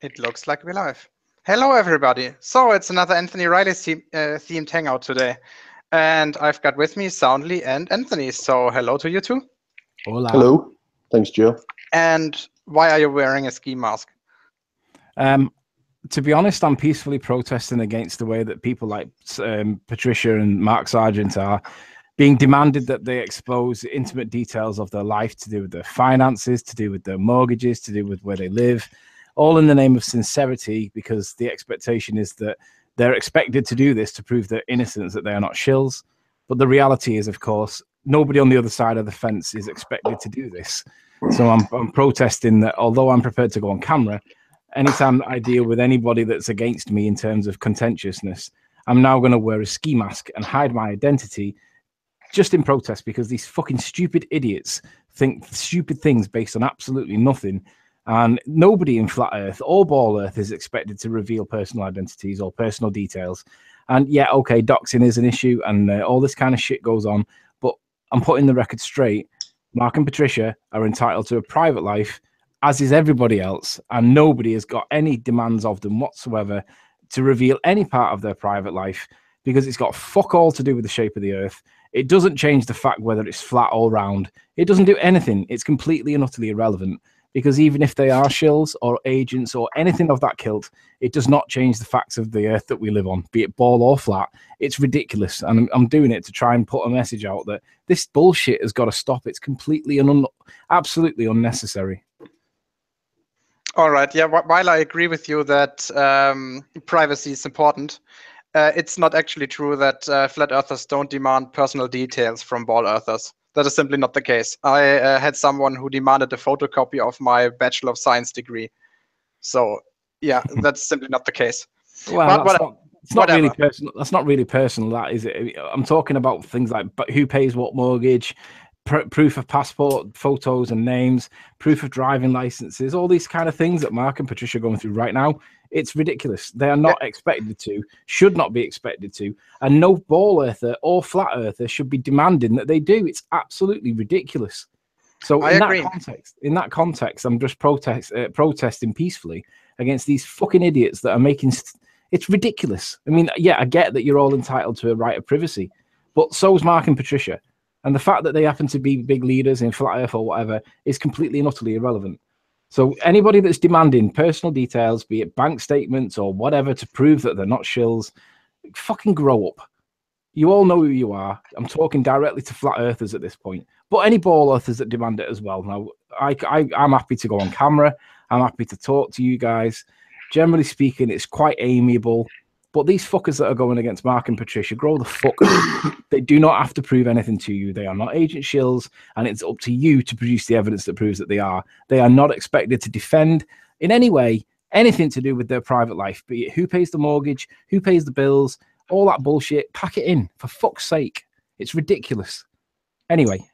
It looks like we're live. Hello, everybody. So it's another Anthony Riley themed hangout today. And I've got with me Soundly and Anthony. So hello to you two. Hola. Hello. Thanks, Joe. And why are you wearing a ski mask? To be honest, I'm peacefully protesting against the way that people like Patricia and Mark Sargent are being demanded that they expose intimate details of their life to do with their finances, to do with their mortgages, to do with where they live, all in the name of sincerity, because the expectation is that they're expected to do this to prove their innocence, that they are not shills. But the reality is, of course, nobody on the other side of the fence is expected to do this. So I'm protesting that although I'm prepared to go on camera, anytime I deal with anybody that's against me in terms of contentiousness, I'm now going to wear a ski mask and hide my identity just in protest, because these fucking stupid idiots think stupid things based on absolutely nothing. And nobody in Flat Earth or Ball Earth is expected to reveal personal identities or personal details. And yeah, okay, doxing is an issue and all this kind of shit goes on. But I'm putting the record straight. Mark and Patricia are entitled to a private life, as is everybody else. And nobody has got any demands of them whatsoever to reveal any part of their private life, because it's got fuck all to do with the shape of the Earth. It doesn't change the fact whether it's flat or round. It doesn't do anything. It's completely and utterly irrelevant, because even if they are shills or agents or anything of that kilt, it does not change the facts of the Earth that we live on, be it ball or flat. It's ridiculous. And I'm doing it to try and put a message out that this bullshit has got to stop. It's completely and absolutely unnecessary. All right. Yeah, while I agree with you that privacy is important, it's not actually true that flat earthers don't demand personal details from ball earthers. That is simply not the case. I had someone who demanded a photocopy of my Bachelor of Science degree. So yeah, that's simply not the case. Well, it's not really personal. That's not really personal, that is it? I'm talking about things like who pays what mortgage, proof of passport, photos and names, proof of driving licenses, all these kind of things that Mark and Patricia are going through right now. It's ridiculous. They are not expected to, should not be expected to, and no ball earther or flat earther should be demanding that they do. It's absolutely ridiculous. So in that context, I'm just protesting peacefully against these fucking idiots that are making. It's ridiculous. I mean, yeah, I get that you're all entitled to a right of privacy, but so's Mark and Patricia. And the fact that they happen to be big leaders in Flat Earth or whatever is completely and utterly irrelevant. So anybody that's demanding personal details, be it bank statements or whatever, to prove that they're not shills, fucking grow up. You all know who you are. I'm talking directly to Flat Earthers at this point, but any ball earthers that demand it as well. Now, I'm happy to go on camera. I'm happy to talk to you guys. Generally speaking, it's quite amiable. But these fuckers that are going against Mark and Patricia, grow the fuck up. They do not have to prove anything to you. They are not agent shills, and it's up to you to produce the evidence that proves that they are. They are not expected to defend in any way anything to do with their private life, be it who pays the mortgage, who pays the bills, all that bullshit. Pack it in, for fuck's sake. It's ridiculous. Anyway.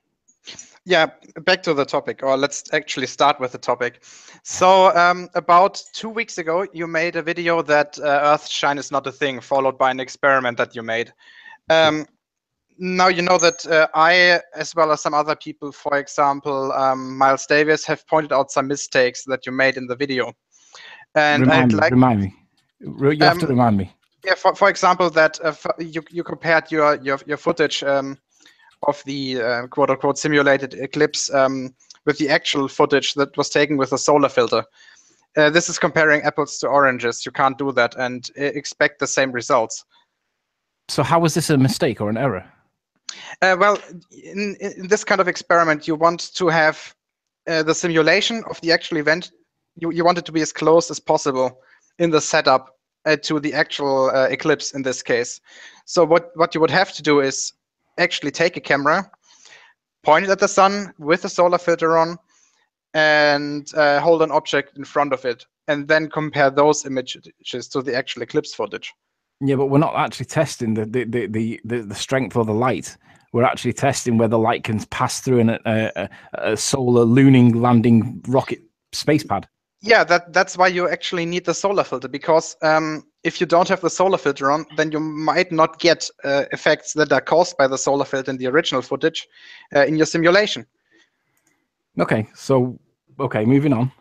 Yeah, back to the topic, or let's actually start with the topic. So about 2 weeks ago, you made a video that Earthshine is not a thing, followed by an experiment that you made. Now you know that I, as well as some other people, for example, Miles Davis, have pointed out some mistakes that you made in the video. And remind me. You have to remind me. Yeah, for example, that you compared your footage of the quote-unquote simulated eclipse with the actual footage that was taken with a solar filter. This is comparing apples to oranges. You can't do that and expect the same results. So how was this a mistake or an error? Well, in this kind of experiment, you want to have the simulation of the actual event. You want it to be as close as possible in the setup to the actual eclipse in this case. So what you would have to do is actually take a camera, point it at the sun with a solar filter on, and hold an object in front of it, and then compare those images to the actual eclipse footage. Yeah, but we're not actually testing the strength of the light. We're actually testing whether light can pass through a solar landing rocket space pad. Yeah, that's why you actually need the solar filter, because if you don't have the solar filter on, then you might not get effects that are caused by the solar filter in the original footage in your simulation. Okay, moving on.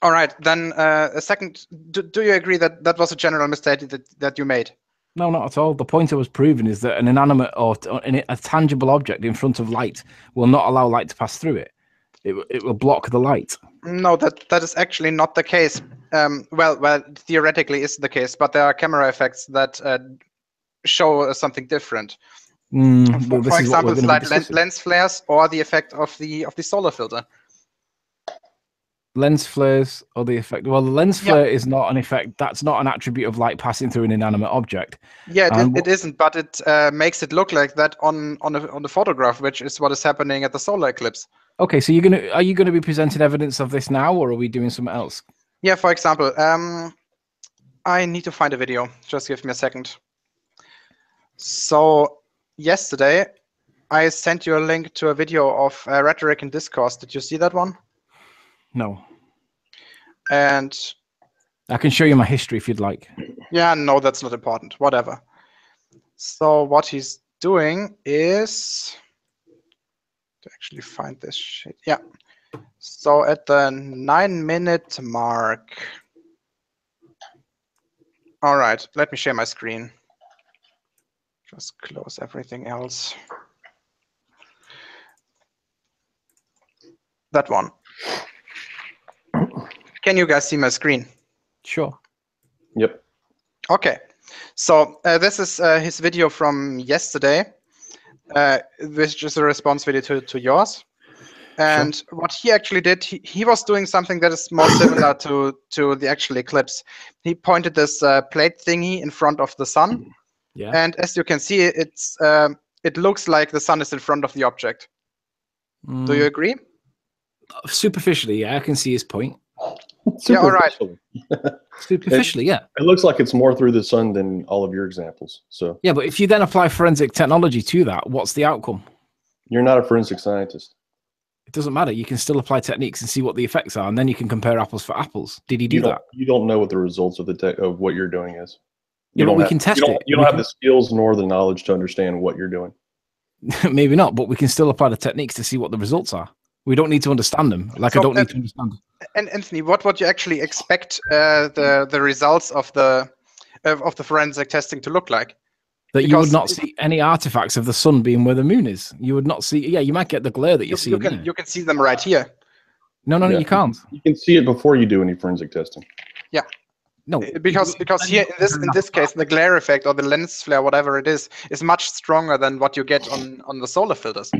All right, then a second. Do you agree that that was a general mistake that you made? No, not at all. The point I was proving is that an inanimate or a tangible object in front of light will not allow light to pass through it. It will block the light. No, that is actually not the case. Well, theoretically is the case, but there are camera effects that show something different. For example, slight lens flares or the effect of the solar filter. Lens flares or the effect. Well, the lens flare is not an effect. That's not an attribute of light passing through an inanimate object. Yeah, it isn't, but it makes it look like that on the photograph, which is what is happening at the solar eclipse. Okay, so are you gonna be presenting evidence of this now, or are we doing something else? Yeah, for example, I need to find a video. Just give me a second. So yesterday, I sent you a link to a video of rhetoric and discourse. Did you see that one? No. And I can show you my history if you'd like. Yeah, no, that's not important. Whatever. So what he's doing is to actually find this shit. Yeah. So at the 9-minute mark. All right, let me share my screen. Just close everything else. That one. Can you guys see my screen? Sure. Yep. Okay. So this is his video from yesterday, which is a response video to yours. And sure. What he actually did, he was doing something that is more similar to the actual eclipse. He pointed this plate thingy in front of the sun. Yeah. And as you can see, it looks like the sun is in front of the object. Do you agree? Superficially, yeah, I can see his point. Yeah, all right. Superficially, yeah. It looks like it's more through the sun than all of your examples. So yeah, but if you then apply forensic technology to that, what's the outcome? You're not a forensic scientist. It doesn't matter. You can still apply techniques and see what the effects are, and then you can compare apples for apples. Did he do that? You don't know what the results of of what you're doing is. Yeah, but we can test it. You don't have the skills nor the knowledge to understand what you're doing. Maybe not, but we can still apply the techniques to see what the results are. We don't need to understand them. Like I don't need to understand. And Anthony, what would you actually expect the results of the forensic testing to look like? That you would not see any artifacts of the sun being where the moon is. You would not see. Yeah, you might get the glare that you see. You can see them right here. No, you can't. You can see it before you do any forensic testing. Yeah. No, because here in this case, the glare effect or the lens flare, whatever it is much stronger than what you get on the solar filters.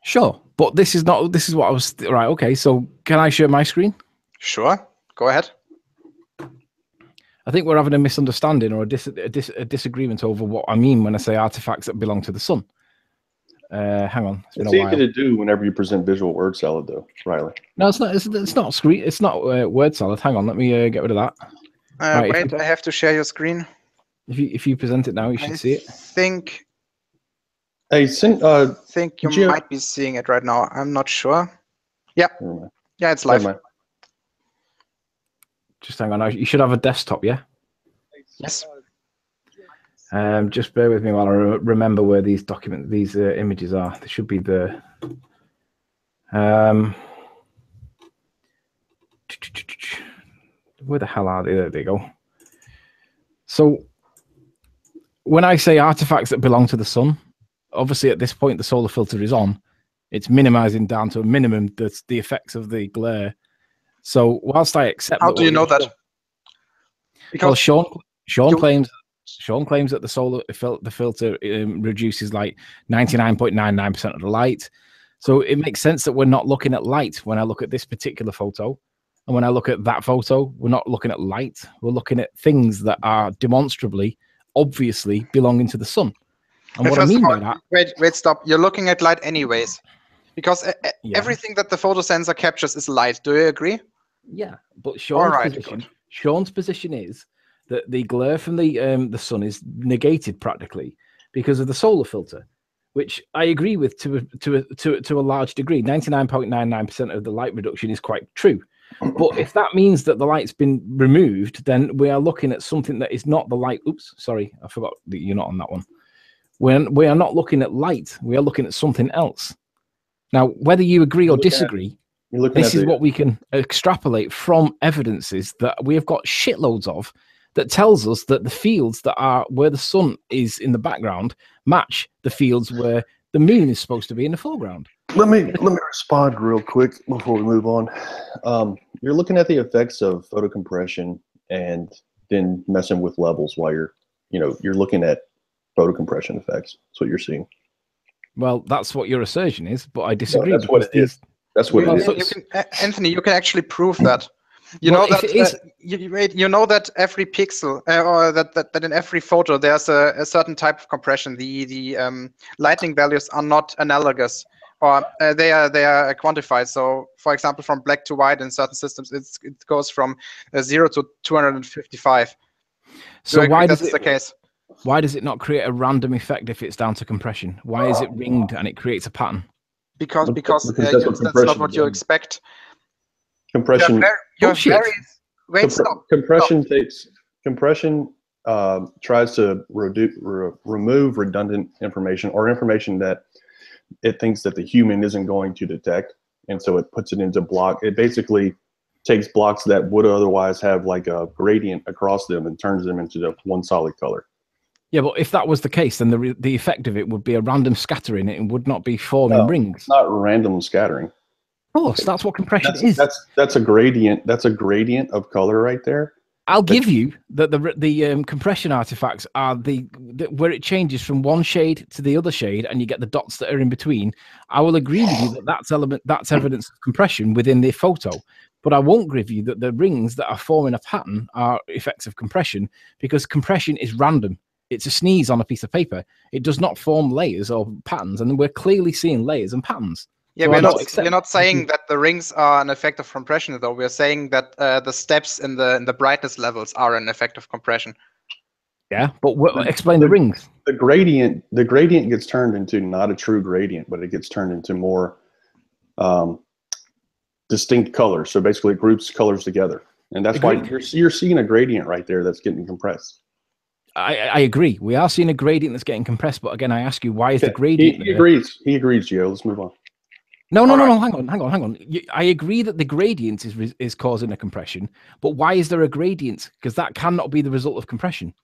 Sure, but this is not. This is what I was right. Okay, so can I share my screen? Sure, go ahead. I think we're having a misunderstanding or a disagreement over what I mean when I say artifacts that belong to the sun. Hang on, it's been a while. It's easy to do whenever you present visual word salad, though, Riley. No, it's not. It's not screen. It's not word salad. Hang on, let me get rid of that. Right, wait, I have to share your screen. If you present it now, you should see it. I think you might be seeing it right now. I'm not sure. Yeah, yeah, it's live. Just hang on. You should have a desktop, yeah. Yes. Just bear with me while I remember where these images are. They should be the. Where the hell are they? There they go. So, when I say artifacts that belong to the sun, obviously at this point the solar filter is on. It's minimizing down to a minimum the effects of the glare. So, whilst I accept, how do you know that? Because well, Sean claims that the filter reduces like 99.99% of the light. So it makes sense that we're not looking at light when I look at this particular photo. And when I look at that photo, we're not looking at light. We're looking at things that are demonstrably, obviously belonging to the sun. And what I mean by that... Wait, stop. You're looking at light anyways. Because everything that the photo sensor captures is light. Do you agree? Yeah, but Sean's position is that the glare from the sun is negated practically because of the solar filter, which I agree with to a large degree. 99.99% of the light reduction is quite true. But if that means that the light's been removed, then we are looking at something that is not the light. Oops, sorry, I forgot that you're not on that one. When we are not looking at light, we are looking at something else. Now, whether you agree or disagree, You're looking This at is what we can extrapolate from evidences that we have got shitloads of that tells us that the fields that are where the sun is in the background match the fields where the moon is supposed to be in the foreground. Let me respond real quick before we move on. You're looking at the effects of photo compression and then messing with levels while you're looking at photo compression effects. That's what you're seeing. Well, that's what your assertion is, but I disagree. No, that's what it is. That's what it is. Anthony, you can actually prove that. You Well, know if that it is- you know that every pixel or that in every photo there's a certain type of compression. The lightning values are not analogous, or they are quantified. So, for example, from black to white in certain systems, it goes from 0 to 255. So why does that's the case? Why does it not create a random effect if it's down to compression? Why is it ringed and it creates a pattern? Because that's not what you expect. Compression. Compression tries to remove redundant information or information that it thinks that the human isn't going to detect, and so it puts it into block. It basically takes blocks that would otherwise have like a gradient across them and turns them into one solid color. Yeah, but if that was the case, then the effect of it would be a random scattering. It would not be forming rings. It's not random scattering. Of course, that's what compression is. That's a gradient. That's a gradient of color right there. I'll give you that the compression artifacts are where it changes from one shade to the other shade, and you get the dots that are in between. I will agree with you that that's evidence of compression within the photo, but I won't give you that the rings that are forming a pattern are effects of compression, because compression is random. It's a sneeze on a piece of paper. It does not form layers or patterns, and we're clearly seeing layers and patterns. Yeah, so we're not saying that the rings are an effect of compression, though. We're saying that the steps in the brightness levels are an effect of compression. Yeah, but explain the rings. The gradient gets turned into not a true gradient, but it gets turned into more distinct colors. So basically, it groups colors together, and that's why you're seeing a gradient right there that's getting compressed. I agree. We are seeing a gradient that's getting compressed, but again, I ask you, why is the gradient? He agrees. He agrees, Gio. Let's move on. No. Hang on. I agree that the gradient is causing a compression, but why is there a gradient? Because that cannot be the result of compression.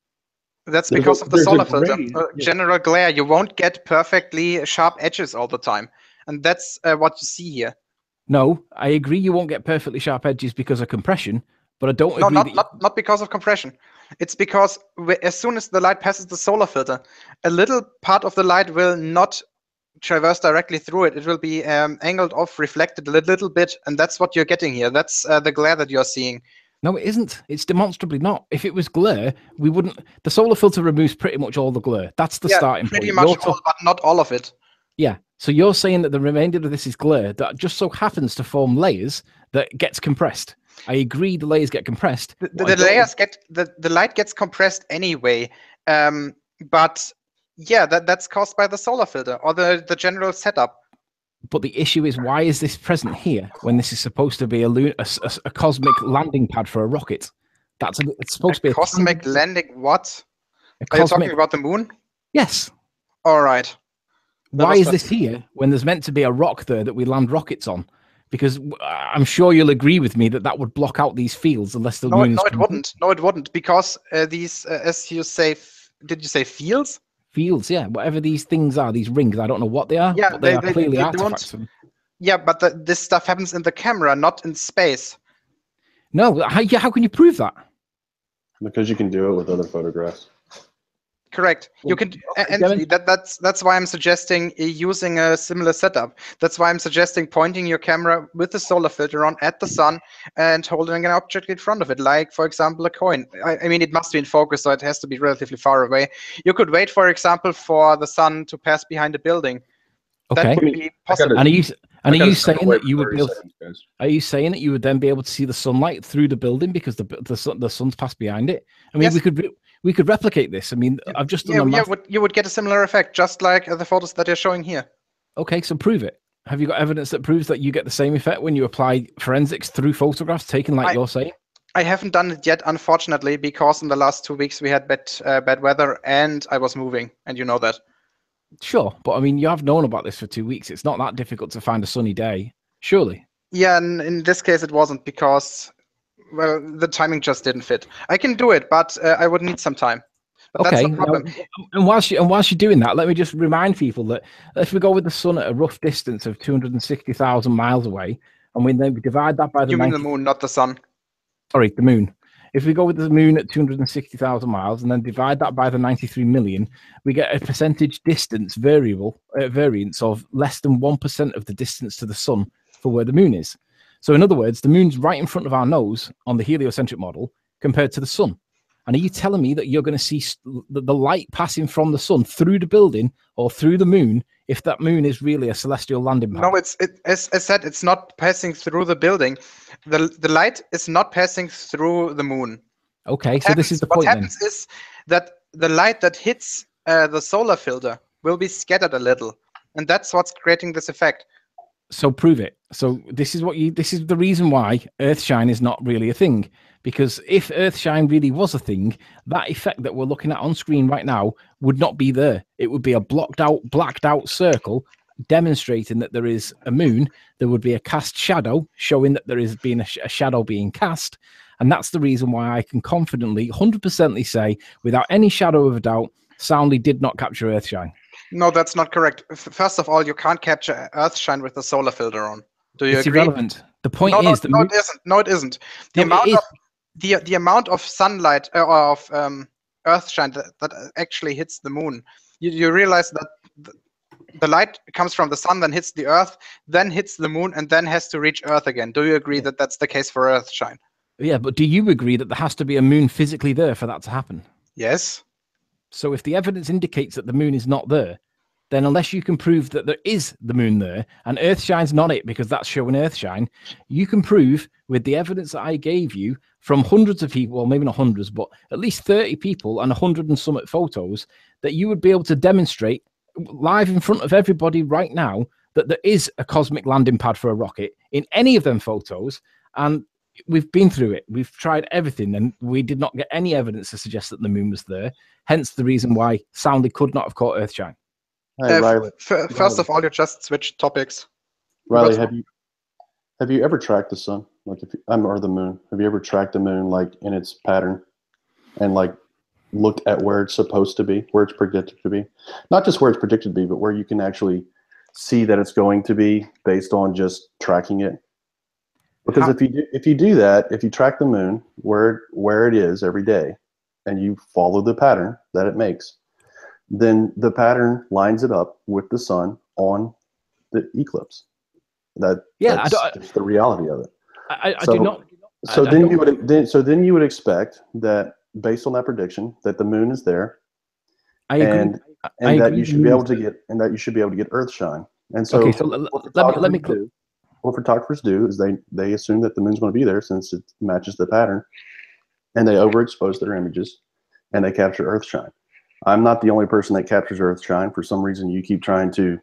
That's because of the solar filter. General glare. You won't get perfectly sharp edges all the time, and that's what you see here. No, I agree. You won't get perfectly sharp edges because of compression, but I don't agree. Not because of compression. It's because as soon as the light passes the solar filter, a little part of the light will not traverse directly through it. It will be angled off, reflected a little bit, and that's what you're getting here. That's the glare that you're seeing. No, it isn't. It's demonstrably not. If it was glare, we wouldn't. The solar filter removes pretty much all the glare. That's the starting point. Pretty much all, but not all of it. Yeah. So you're saying that the remainder of this is glare that just so happens to form layers that gets compressed. I agree the layers get compressed. The light gets compressed anyway. But yeah, that's caused by the solar filter or the general setup. But the issue is, why is this present here when this is supposed to be a cosmic landing pad for a rocket? It's supposed to be a cosmic landing. What? Are you talking about the moon? Yes. All right. Why is this here when there's meant to be a rock there that we land rockets on? Because I'm sure you'll agree with me that would block out these fields unless the moon. No, it wouldn't. No, it wouldn't. Because these, as you say, did you say fields? Fields, yeah. Whatever these things are, these rings, I don't know what they are. Yeah, but they are clearly artifacts. Yeah, but this stuff happens in the camera, not in space. No, how can you prove that? Because you can do it with other photographs. Correct. You can, Anthony, that's why I'm suggesting using a similar setup. That's why I'm suggesting pointing your camera with the solar filter on at the sun and holding an object in front of it, like, for example, a coin. I mean, it must be in focus, so it has to be relatively far away. You could wait, for example, for the sun to pass behind a building. Okay. That would be possible. Are you saying that you would be able? Are you saying that you would then be able to see the sunlight through the building because the sun's passed behind it? I mean, yes. We could replicate this. I mean, I've just done you would get a similar effect, just like the photos that you're showing here. Okay, so prove it. Have you got evidence that proves that you get the same effect when you apply forensics through photographs taken like you're saying? I haven't done it yet, unfortunately, because in the last 2 weeks we had bad weather and I was moving, and you know that. Sure, but I mean, you have known about this for 2 weeks. It's not that difficult to find a sunny day, surely. Yeah, in this case it wasn't because, well, the timing just didn't fit. I can do it, but I would need some time. But that's Okay, the problem. and whilst you're doing that, let me just remind people that if we go with the sun at a rough distance of 260,000 miles away, and we then divide that by the You mean the moon, not the sun. Sorry, the moon. If we go with the moon at 260,000 miles and then divide that by the 93 million, we get a percentage distance variance of less than 1% of the distance to the sun for where the moon is. So in other words, the moon's right in front of our nose on the heliocentric model compared to the sun. And are you telling me that you're going to see the light passing from the sun through the building or through the moon if that moon is really a celestial landing pad? No, as I said, it's not passing through the building. The light is not passing through the moon. Okay, so this is the point then. What happens is that the light that hits the solar filter will be scattered a little, and that's what's creating this effect. So prove it. So this is the reason why Earthshine is not really a thing. Because if Earthshine really was a thing, that effect that we're looking at on screen right now would not be there. It would be a blacked out circle demonstrating that there is a moon. There would be a cast shadow showing that there is being a shadow being cast. And that's the reason why I can confidently, 100% say, without any shadow of a doubt, Soundly did not capture Earthshine. No, that's not correct. First of all, you can't capture Earthshine with the solar filter on. Do you agree? Irrelevant. The point is that no, it isn't. No, it isn't. The amount of sunlight or of Earthshine that actually hits the moon. You realize that the light comes from the sun, then hits the Earth, then hits the moon, and then has to reach Earth again. Do you agree that that's the case for Earthshine? Yeah, but do you agree that there has to be a moon physically there for that to happen? Yes. So if the evidence indicates that the moon is not there, then unless you can prove that there is the moon there, and Earthshine's not it because that's showing Earthshine, you can prove with the evidence that I gave you from hundreds of people, well, maybe not hundreds, but at least 30 people and 100 and some photos, that you would be able to demonstrate live in front of everybody right now that there is a cosmic landing pad for a rocket in any of them photos. And we've been through it. We've tried everything, and we did not get any evidence to suggest that the moon was there. Hence the reason why Soundly could not have caught Earthshine. Hey, Riley. First of all, you just switched topics. Riley, have you ever tracked the sun, like or the moon? Have you ever tracked the moon like in its pattern, and like looked at where it's supposed to be, where it's predicted to be? Not just where it's predicted to be, but where you can actually see that it's going to be based on just tracking it. Because if you do that, if you track the moon where it is every day, and you follow the pattern that it makes, then the pattern lines it up with the sun on the eclipse. That's just the reality of it. I do not. So then you would expect that based on that prediction that the moon is there, and that you should be able to get Earthshine. And so, okay, so let me. What photographers do is they assume that the moon's going to be there since it matches the pattern, and they overexpose their images, and they capture Earthshine. I'm not the only person that captures Earthshine. For some reason, you keep trying to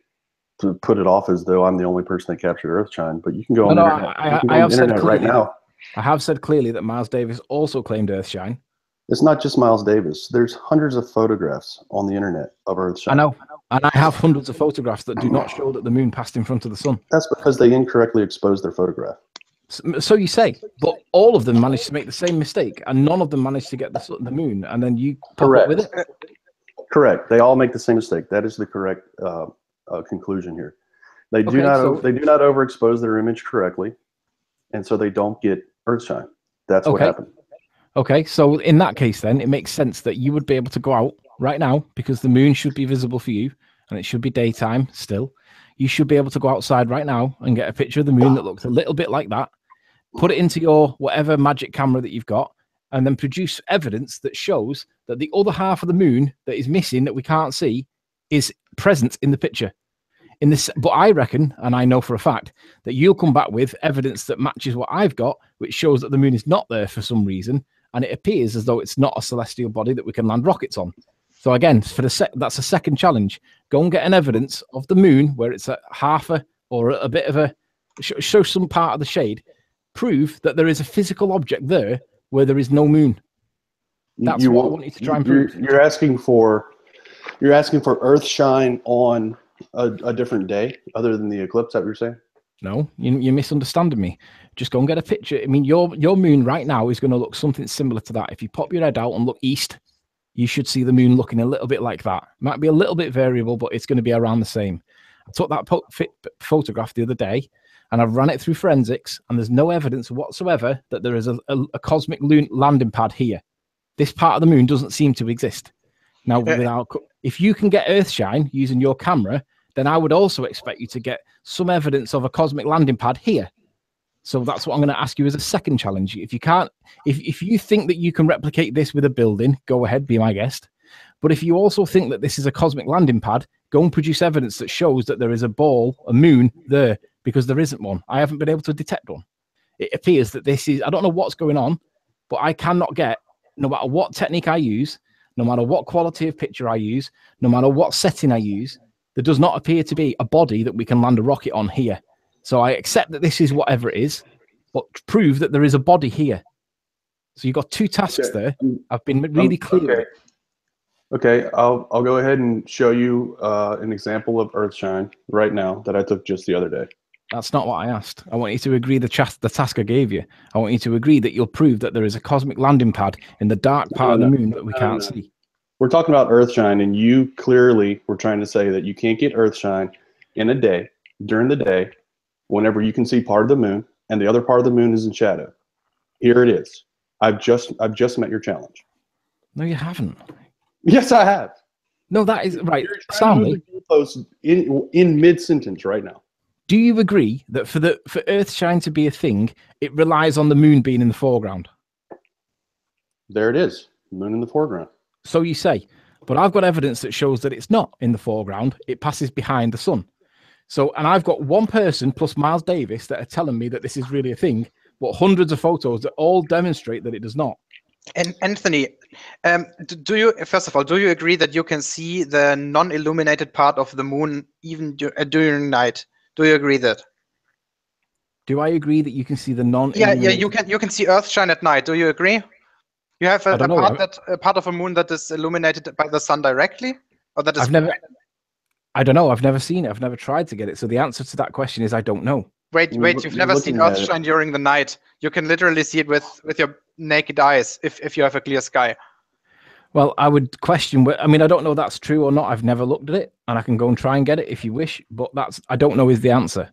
put it off as though I'm the only person that captured Earthshine. But you can go on the internet right now. I have said clearly that Miles Davis also claimed Earthshine. It's not just Miles Davis. There's hundreds of photographs on the internet of Earthshine. I know. And I have hundreds of photographs that do not show that the moon passed in front of the sun. That's because they incorrectly exposed their photograph. So you say, but all of them managed to make the same mistake, and none of them managed to get the moon, and then you pop up with it? Correct. They all make the same mistake. That is the correct conclusion here. They do not overexpose their image correctly, and so they don't get Earthshine. That's what happened. Okay, so in that case, then it makes sense that you would be able to go out right now because the moon should be visible for you, and it should be daytime still. You should be able to go outside right now and get a picture of the moon that looks a little bit like that, put it into your whatever magic camera that you've got, and then produce evidence that shows that the other half of the moon that is missing that we can't see is present in the picture. But I reckon, and I know for a fact, that you'll come back with evidence that matches what I've got, which shows that the moon is not there for some reason, and it appears as though it's not a celestial body that we can land rockets on. So again, that's a second challenge. Go and get an evidence of the moon where it's a half or a bit of show some part of the shade. Prove that there is a physical object there where there is no moon. That's what I want you to try and prove. You're asking for Earthshine on a different day other than the eclipse, that what you're saying? No, you're misunderstanding me. Just go and get a picture. I mean, your moon right now is going to look something similar to that. If you pop your head out and look east, you should see the moon looking a little bit like that. Might be a little bit variable, but it's going to be around the same. I took that photograph the other day, and I've ran it through forensics, and there's no evidence whatsoever that there is a cosmic landing pad here. This part of the moon doesn't seem to exist. Now, if you can get Earthshine using your camera, then I would also expect you to get some evidence of a cosmic landing pad here. So that's what I'm going to ask you as a second challenge. If you can't, if you think that you can replicate this with a building, go ahead, be my guest. But if you also think that this is a cosmic landing pad, go and produce evidence that shows that there is a moon there, because there isn't one. I haven't been able to detect one. It appears that this is, I don't know what's going on, but I cannot get, no matter what technique I use, no matter what quality of picture I use, no matter what setting I use, there does not appear to be a body that we can land a rocket on here. So I accept that this is whatever it is, but prove that there is a body here. So you've got two tasks there. I've been really clear. Okay, I'll go ahead and show you an example of Earthshine right now that I took just the other day. That's not what I asked. I want you to agree the task I gave you. I want you to agree that you'll prove that there is a cosmic landing pad in the dark part of the moon that we can't see. We're talking about Earthshine, and you clearly were trying to say that you can't get Earthshine in a day, during the day, whenever you can see part of the moon, and the other part of the moon is in shadow. Here it is. I've just met your challenge. No, you haven't. Yes, I have. No, that is right. Stanley, in mid-sentence right now. Do you agree that for Earthshine to be a thing, it relies on the moon being in the foreground? There it is. Moon in the foreground. So you say, but I've got evidence that shows that it's not in the foreground. It passes behind the sun. So, and I've got one person plus Miles Davis that are telling me that this is really a thing, but hundreds of photos that all demonstrate that it does not. And Anthony, do you, first of all, do you agree that you can see the non-illuminated part of the moon even during night? Do you agree that? Do I agree that you can see the Yeah, you can see Earthshine at night. Do you agree? You have a part of a moon that is illuminated by the sun directly, or that is. I don't know. I've never seen it. I've never tried to get it. So the answer to that question is I don't know. Wait! You've never seen Earthshine during the night. You can literally see it with your naked eyes if you have a clear sky. Well, I would question. I mean, I don't know if that's true or not. I've never looked at it, and I can go and try and get it if you wish. But I don't know is the answer.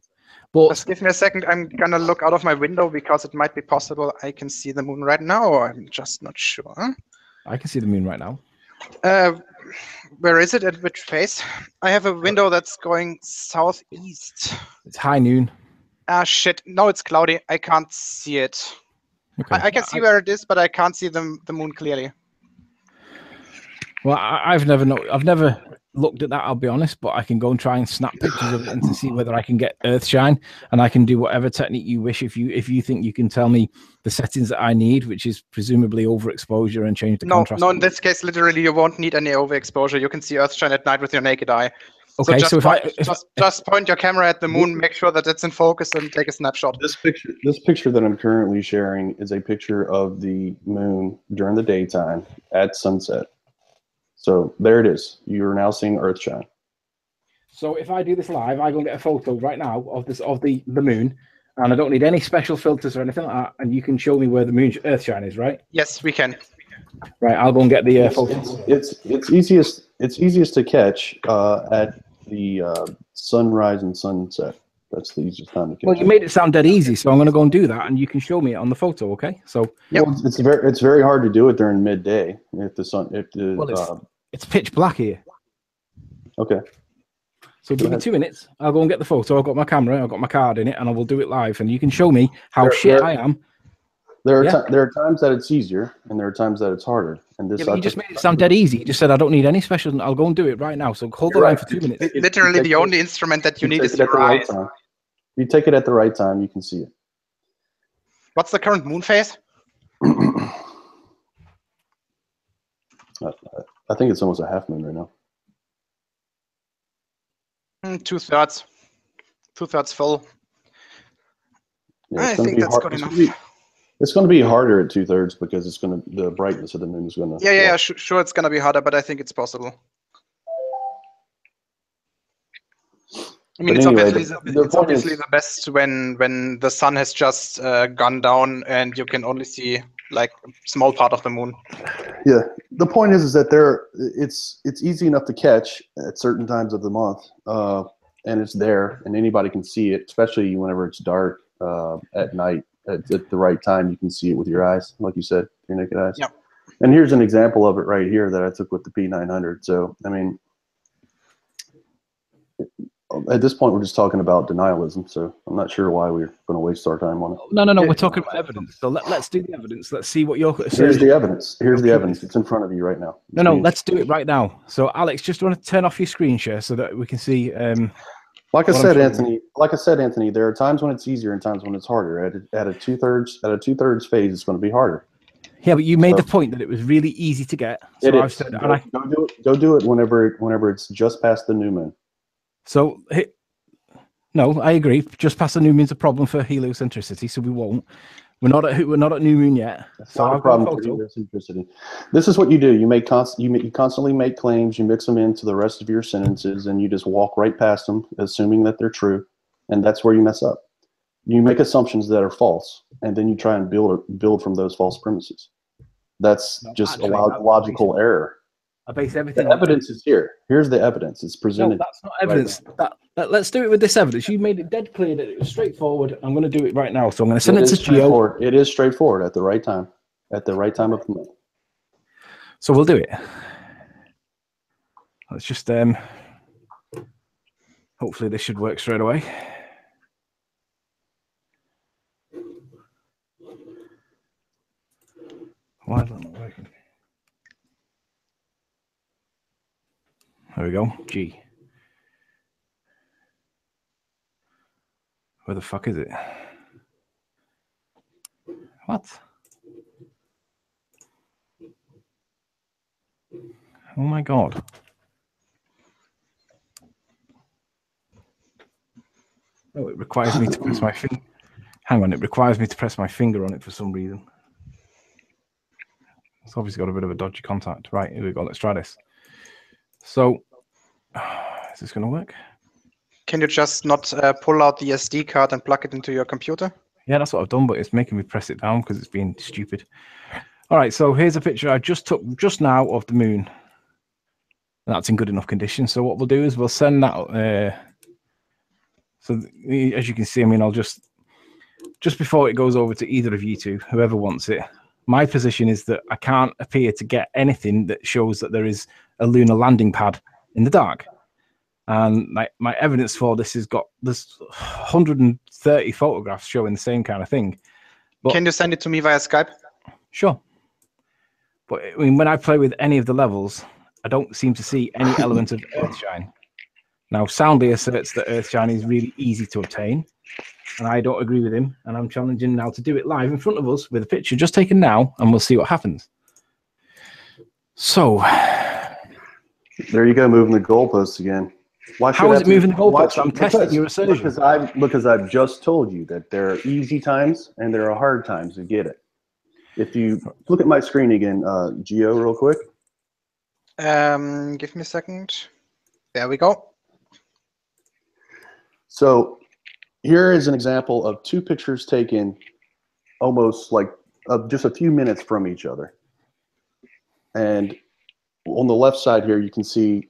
But just give me a second. I'm gonna look out of my window because it might be possible I can see the moon right now, or I'm just not sure. I can see the moon right now. Where is it? At which face? I have a window that's going southeast. It's high noon. Ah, shit. No, it's cloudy. I can't see it. Okay. I can see where it is, but I can't see the moon clearly. Well, I've never looked at that, I'll be honest, but I can go and try and snap pictures of it and to see whether I can get Earthshine, and I can do whatever technique you wish. If you think you can tell me the settings that I need, which is presumably overexposure, and change the contrast. No, in this case, literally, you won't need any overexposure. You can see Earthshine at night with your naked eye. Okay, so just point your camera at the moon, make sure that it's in focus, and take a snapshot. This picture that I'm currently sharing is a picture of the moon during the daytime at sunset. So there it is. You're now seeing Earthshine. So if I do this live, I go and get a photo right now of the moon, and I don't need any special filters or anything like that, and you can show me where the moon Earthshine is, right? Yes, we can. Right, I'll go and get the photos. It's easiest to catch at the sunrise and sunset. That's the easiest time to catch. Well, you made it sound dead easy, so I'm going to go and do that, and you can show me it on the photo, okay? So yep. Well, it's very hard to do it during midday if the sun it's pitch black here. Okay. So give me 2 minutes. I'll go and get the photo. I've got my camera. I've got my card in it, and I will do it live. And you can show me how I am. There are times that it's easier, and there are times that it's harder. And this you just made it sound dead easy. You just said I don't need any special. I'll go and do it right now. So hold the line for 2 minutes. Literally, the only instrument that you need is your eyes. You take it at the right time, you can see it. What's the current moon phase? I think it's almost a half moon right now. 2/3. 2/3 full. Yeah, I think that's good enough. It's going to be harder at 2/3 because the brightness of the moon is going to. Yeah, sure, it's going to be harder, but I think it's possible. I mean, But it's anyway, obviously the best when the sun has just gone down and you can only see like a small part of the moon. Yeah, the point is that it's easy enough to catch at certain times of the month, and it's there, and anybody can see it, especially whenever it's dark at night. At the right time, you can see it with your eyes, like you said, your naked eyes. Yeah. And here's an example of it right here that I took with the P900. So, I mean, at this point, we're just talking about denialism. So I'm not sure why we're going to waste our time on it. No. We're talking about evidence. So let's do the evidence. Let's see what your Here's the evidence. Here's the evidence. It's in front of you right now. No. Let's do it right now. So Alex, just want to turn off your screen share so that we can see. Like I said, Anthony, there are times when it's easier and times when it's harder. At a two-thirds phase, it's going to be harder. Yeah, but you made the point that it was really easy to get. So it I've is. said, Go do it whenever it's just past the new moon. So no, I agree. Just past the new moon's a problem for heliocentricity, so we won't. We're not at new moon yet. That's so not a problem for heliocentricity. This is what you do. You constantly make claims. You mix them into the rest of your sentences, and you just walk right past them, assuming that they're true, and that's where you mess up. You make assumptions that are false, and then you try and build from those false premises. That's just a logical error. I base everything. The evidence is here. Here's the evidence. It's presented. No, that's not evidence. Let's do it with this evidence. You made it dead clear that it was straightforward. I'm going to do it right now. So I'm going to send it to Geo. It is straightforward at the right time. At the right time of the month. So we'll do it. Let's just hopefully this should work straight away. Why is that not working? There we go. G. Where the fuck is it? What? Oh my god. Oh, it requires me to press my finger. Hang on, it requires me to press my finger on it for some reason. It's obviously got a bit of a dodgy contact. Right, here we go. Let's try this. So, is this going to work? Can you just not pull out the SD card and plug it into your computer? Yeah, that's what I've done, but it's making me press it down because it's being stupid. All right, so here's a picture I just took just now of the moon. That's in good enough condition. So what we'll do is we'll send that. So as you can see, I mean, I'll just before it goes over to either of you two, whoever wants it, my position is that I can't appear to get anything that shows that there is a lunar landing pad in the dark. And my evidence for this has got this 130 photographs showing the same kind of thing. But, can you send it to me via Skype? Sure. But I mean, when I play with any of the levels, I don't seem to see any element of Earthshine. Now, Soundly asserts that Earthshine is really easy to obtain, and I don't agree with him, and I'm challenging now to do it live in front of us with a picture just taken now, and we'll see what happens. So... there you go, moving the goalposts again. How is it moving the goalposts? I'm testing your assertion. Because I've just told you that there are easy times and there are hard times to get it. If you look at my screen again, Geo, real quick. Give me a second. There we go. So here is an example of two pictures taken almost like just a few minutes from each other. And on the left side here, you can see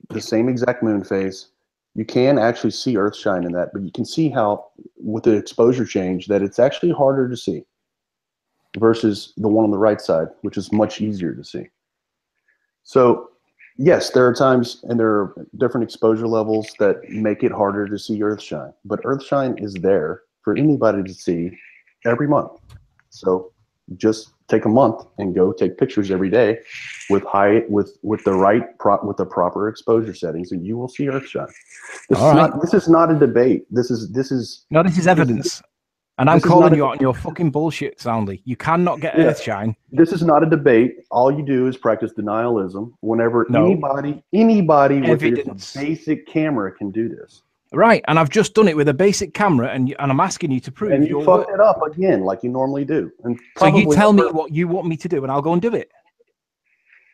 the same exact moon phase. You can actually see Earthshine in that, but you can see how with the exposure change that it's actually harder to see versus the one on the right side, which is much easier to see. So yes, there are times and there are different exposure levels that make it harder to see Earthshine, but Earthshine is there for anybody to see every month. So just take a month and go take pictures every day with the proper exposure settings, and you will see Earthshine. This is not a debate. This is evidence. And I'm calling you out on your fucking bullshit, Soundly. You cannot get Earthshine. This is not a debate. All you do is practice denialism. Whenever anybody with a basic camera can do this. Right, and I've just done it with a basic camera, and I'm asking you to prove. And you fucked it up again, like you normally do. And so you tell me what you want me to do, and I'll go and do it.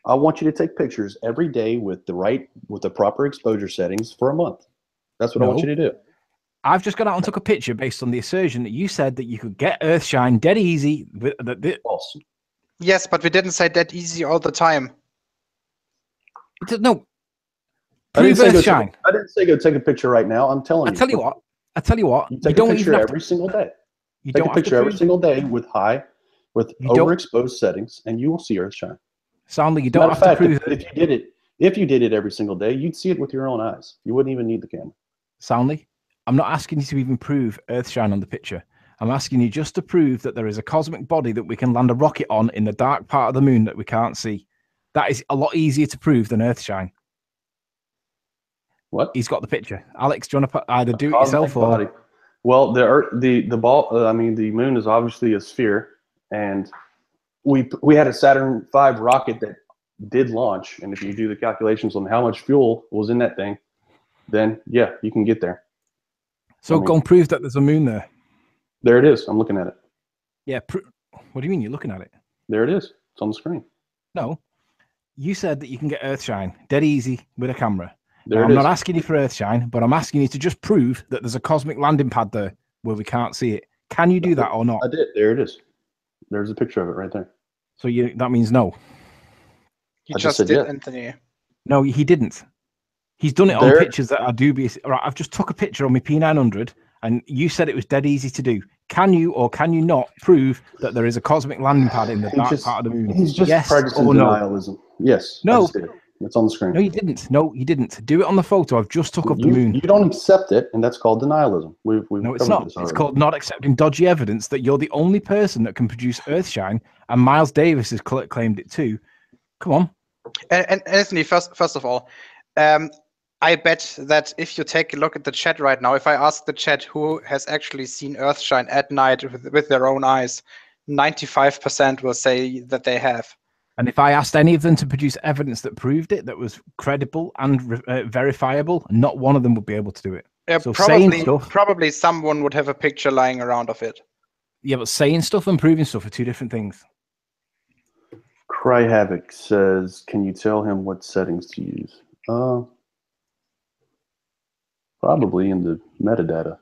I want you to take pictures every day with the proper exposure settings for a month. That's what I want you to do. I've just gone out and took a picture based on the assertion that you said that you could get Earthshine dead easy. False. Yes, but we didn't say that easy all the time. No. Prove Earthshine. I didn't say go take a picture right now. I'm telling you. I tell you what. You take a picture every single day. You take a picture every single day with overexposed settings, and you will see Earthshine. Soundly, you don't have to prove it. If you did it every single day, you'd see it with your own eyes. You wouldn't even need the camera. Soundly, I'm not asking you to even prove Earthshine on the picture. I'm asking you just to prove that there is a cosmic body that we can land a rocket on in the dark part of the moon that we can't see. That is a lot easier to prove than Earthshine. What? He's got the picture. Alex, do you want to either do it yourself or? Body. Well, the moon is obviously a sphere, and we had a Saturn V rocket that did launch, and if you do the calculations on how much fuel was in that thing, then yeah, you can get there. So go and prove that there's a moon there. There it is. I'm looking at it. Yeah. What do you mean you're looking at it? There it is. It's on the screen. No. You said that you can get Earthshine dead easy with a camera. I'm not asking you for Earthshine, but I'm asking you to just prove that there's a cosmic landing pad there where we can't see it. Can you do that or not? I did. There it is. There's a picture of it right there. So that means no. He just did, yes. Anthony. No, he didn't. He's done it on pictures that are dubious. Right, I've just took a picture on my P900, and you said it was dead easy to do. Can you or can you not prove that there is a cosmic landing pad in the dark part of the moon? He's just practicing denialism. Yes. No. It's on the screen. No, you didn't. No, you didn't. Do it on the photo. I've just took up the moon. You don't accept it, and that's called denialism. No, it's not. It's called not accepting dodgy evidence that you're the only person that can produce Earthshine, and Miles Davis has claimed it too. Come on. And Anthony, first of all, I bet that if you take a look at the chat right now, if I ask the chat who has actually seen Earthshine at night with their own eyes, 95% will say that they have. And if I asked any of them to produce evidence that proved it, that was credible and verifiable, not one of them would be able to do it. Yeah, so probably someone would have a picture lying around of it. Yeah, but saying stuff and proving stuff are two different things. Cry Havoc says, can you tell him what settings to use? Probably in the metadata.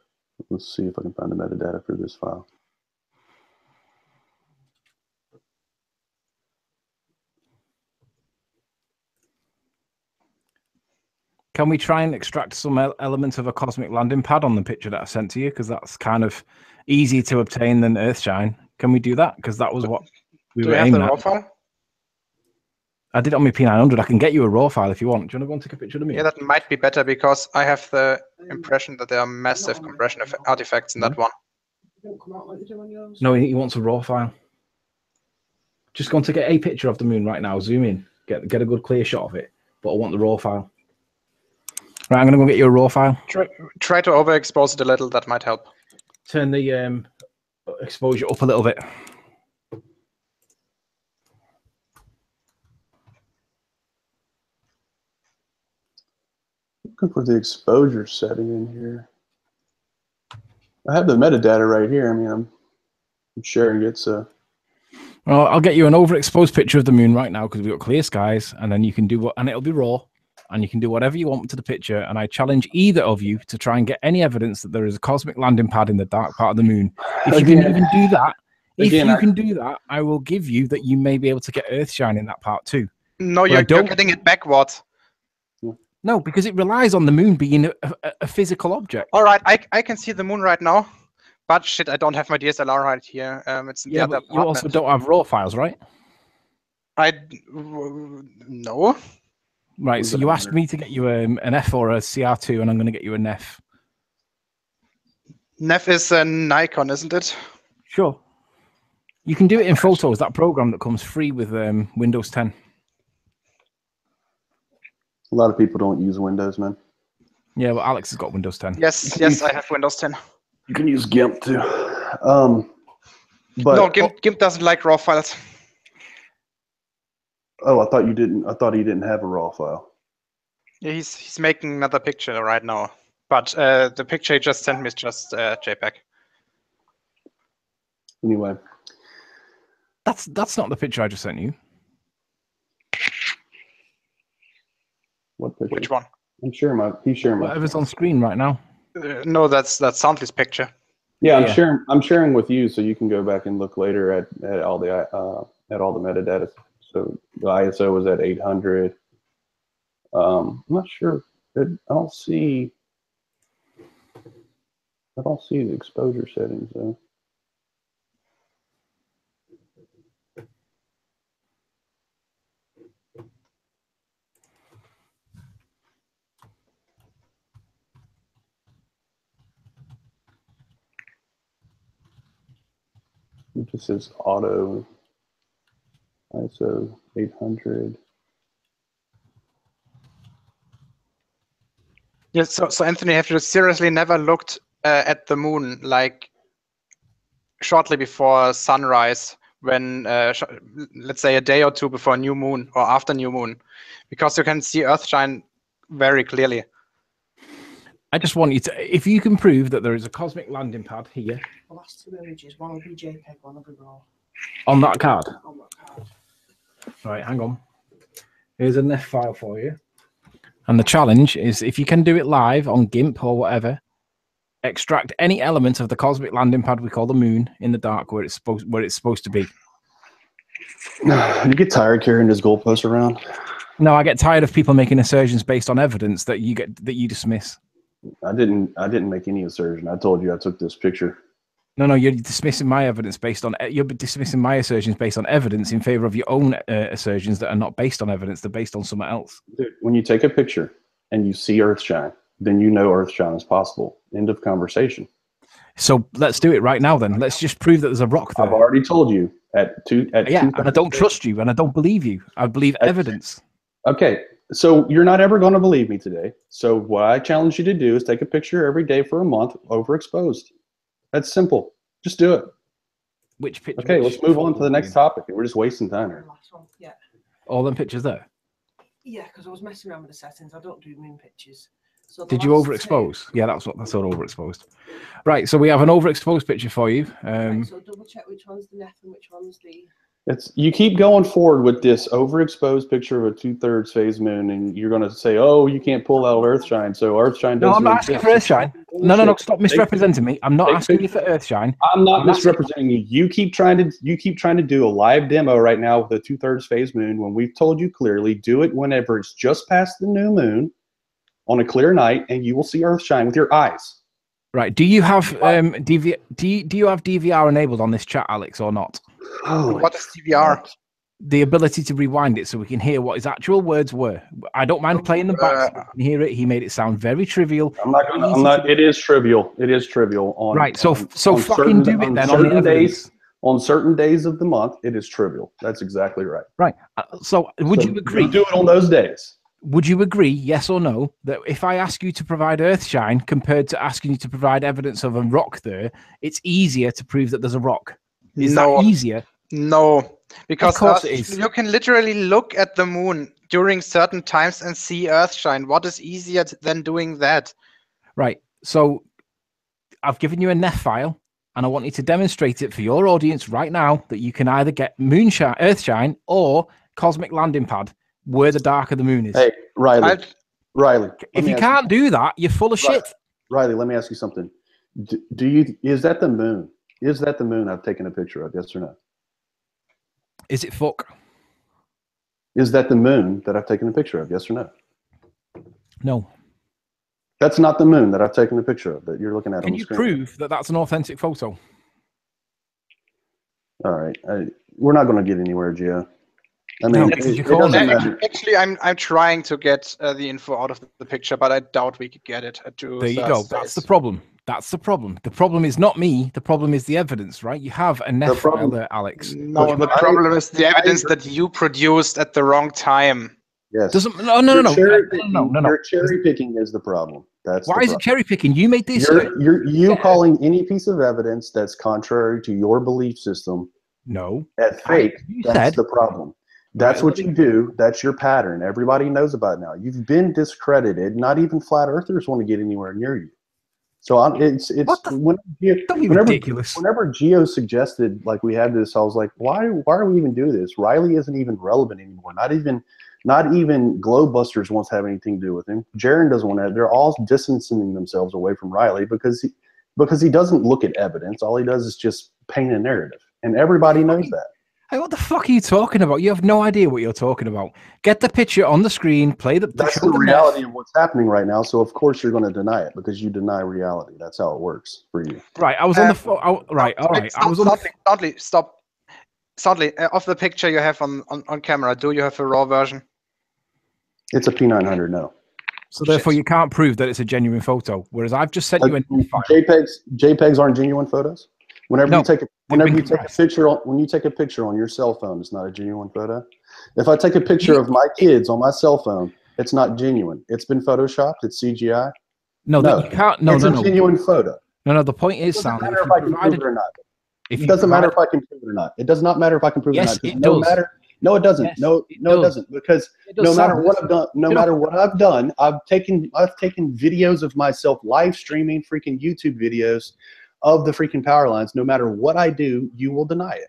Let's see if I can find the metadata for this file. Can we try and extract some elements of a cosmic landing pad on the picture that I sent to you? Because that's kind of easier to obtain than Earthshine. Can we do that? Because that was what we were aiming at. Raw file? I did it on my P900. I can get you a raw file if you want. Do you want to go and take a picture of me? Yeah, that might be better because I have the impression that there are massive compression artifacts in that one. No, he wants a raw file. Just going to get a picture of the moon right now. Zoom in. Get a good clear shot of it. But I want the raw file. Right, I'm going to go get you a raw file. Try to overexpose it a little. That might help. Turn the exposure up a little bit. Looking for the exposure setting in here. I have the metadata right here. I mean, I'm sharing it, so. Well, I'll get you an overexposed picture of the moon right now because we've got clear skies, and then you can do and it'll be raw, and you can do whatever you want to the picture. And I challenge either of you to try and get any evidence that there is a cosmic landing pad in the dark part of the moon. If you can even do that, I will give you that you may be able to get Earthshine in that part too. No, you're getting it backwards. No, because it relies on the moon being a physical object. All right, I can see the moon right now, but shit, I don't have my DSLR right here. It's in the other apartment. You also don't have raw files, right? No. Right, so you asked me to get you an F or a CR2, and I'm going to get you a NEF. NEF is a Nikon, isn't it? Sure. You can do it in Photos, that program that comes free with Windows 10. A lot of people don't use Windows, man. Yeah, well, Alex has got Windows 10. Yes, I have Windows 10. You can use GIMP too. But no, GIMP doesn't like raw files. Oh, I thought you didn't. I thought he didn't have a raw file. Yeah, he's making another picture right now, but the picture he just sent me is just JPEG. Anyway, that's not the picture I just sent you. What picture? Which one? He's sharing my. Whatever's on screen right now. No, that's Soundly's picture. Yeah, Yeah. I'm sharing with you, so you can go back and look later at all the metadata. So the ISO was at 800. I'm not sure. I don't see the exposure settings though. It just says auto ISO 800. Yes. So Anthony, have you seriously never looked at the moon like shortly before sunrise, when let's say a day or two before new moon or after new moon, because you can see Earthshine very clearly. I just want you to, if you can prove that there is a cosmic landing pad here. The last 2 images, one will be JPEG, one will be RAW. On that card? On that card. Right, hang on. Here's a NEF file for you. And the challenge is, if you can do it live on GIMP or whatever, extract any element of the cosmic landing pad we call the moon in the dark where it's supposed to be. You get tired carrying this goalpost around? No, I get tired of people making assertions based on evidence that you dismiss. I didn't make any assertion. I told you I took this picture. No, you're dismissing my evidence based on my assertions based on evidence in favor of your own assertions that are not based on evidence. They're based on something else. Dude, when you take a picture and you see Earthshine, then you know Earthshine is possible. End of conversation. So let's do it right now. Then let's just prove that there's a rock there. I've already told you and I don't trust you, and I don't believe you. I believe evidence. Okay, so you're not ever going to believe me today. So what I challenge you to do is take a picture every day for a month, overexposed. That's simple. Just do it. Which picture? Okay, let's move on to the next topic. We're just wasting time here. Last one, yeah. All them pictures there? Yeah, because I was messing around with the settings. I don't do moon pictures. So did you overexpose? Yeah, that's all overexposed. Right, so we have an overexposed picture for you. Right, so double check which one's the NEF and which one's the... You keep going forward with this overexposed picture of a 2/3 phase moon, and you're going to say, "Oh, you can't pull out Earthshine." So Earthshine doesn't. No, I'm not asking for Earthshine. No, stop misrepresenting me. I'm not asking you for Earthshine. I'm not misrepresenting you. You keep trying to do a live demo right now with a 2/3 phase moon when we've told you clearly, do it whenever it's just past the new moon on a clear night, and you will see Earthshine with your eyes. Right. Do you have do you have DVR enabled on this chat, Alex, or not? Oh, what is DVR? The ability to rewind it so we can hear what his actual words were. I don't mind playing them back so we can hear it. He made it sound very trivial. I'm not. It is trivial. It is trivial. Right. So fucking do it then. On the days. On certain days of the month, it is trivial. That's exactly right. Right. So would you agree? Do it on those days. Would you agree, yes or no, that if I ask you to provide Earthshine compared to asking you to provide evidence of a rock there, it's easier to prove that there's a rock? Is that easier? No, because of course it is. You can literally look at the moon during certain times and see Earthshine. What is easier than doing that? Right. So I've given you a NEF file, and I want you to demonstrate it for your audience right now that you can either get moonshine, Earthshine, or cosmic landing pad where the darker the moon is. Hey, Riley. If you can't do that, you're full of shit. Riley, let me ask you something. Is that the moon? Is that the moon I've taken a picture of? Yes or no? Is it fuck? Is that the moon that I've taken a picture of? Yes or no? No. That's not the moon that I've taken a picture of that you're looking at on the screen. Can you prove that that's an authentic photo? All right. We're not going to get anywhere, Gio. I mean, actually, I'm trying to get the info out of the picture, but I doubt we could get it. There you go. That's the problem. That's the problem. The problem is not me. The problem is the evidence, right? You have a NEF file there, Alex. No, the problem is the evidence that you produced at the wrong time. Yes. No. Your cherry picking is the problem. Why is it cherry picking? You made this. You're calling any piece of evidence that's contrary to your belief system. No. At fake. That's the problem. That's what you do. That's your pattern. Everybody knows about it now. You've been discredited. Not even flat earthers want to get anywhere near you. So it's Don't be ridiculous. Whenever Geo suggested like we had this, I was like, why are we even doing this? Riley isn't even relevant anymore. Not even Glowbusters wants to have anything to do with him. Jaren doesn't want to. They're all distancing themselves away from Riley because he doesn't look at evidence. All he does is just paint a narrative, and everybody knows that. Hey, what the fuck are you talking about? You have no idea what you're talking about. Get the picture on the screen, play the. That's the reality of what's happening right now. So of course you're going to deny it because you deny reality. That's how it works for you. Right. I was on the phone. Right. All right. I was on. Stop. Sadly, of the picture you have on camera, do you have a raw version? It's a P900. No. So therefore, you can't prove that it's a genuine photo. Whereas I've just sent you a file. JPEGs aren't genuine photos. Whenever you take a picture on your cell phone, it's not a genuine photo. If I take a picture of my kids on my cell phone, it's not genuine. It's been photoshopped. It's CGI. No, you can't. No, it's a genuine photo. No. The point is, it doesn't matter if I can prove it or not. It doesn't matter if I can prove it or not. It does not matter if I can prove it or not. It does. No, it doesn't. Yes, no, it doesn't. Because no matter what I've done, I've taken videos of myself live streaming freaking YouTube videos of the freaking power lines. No matter what I do, you will deny it.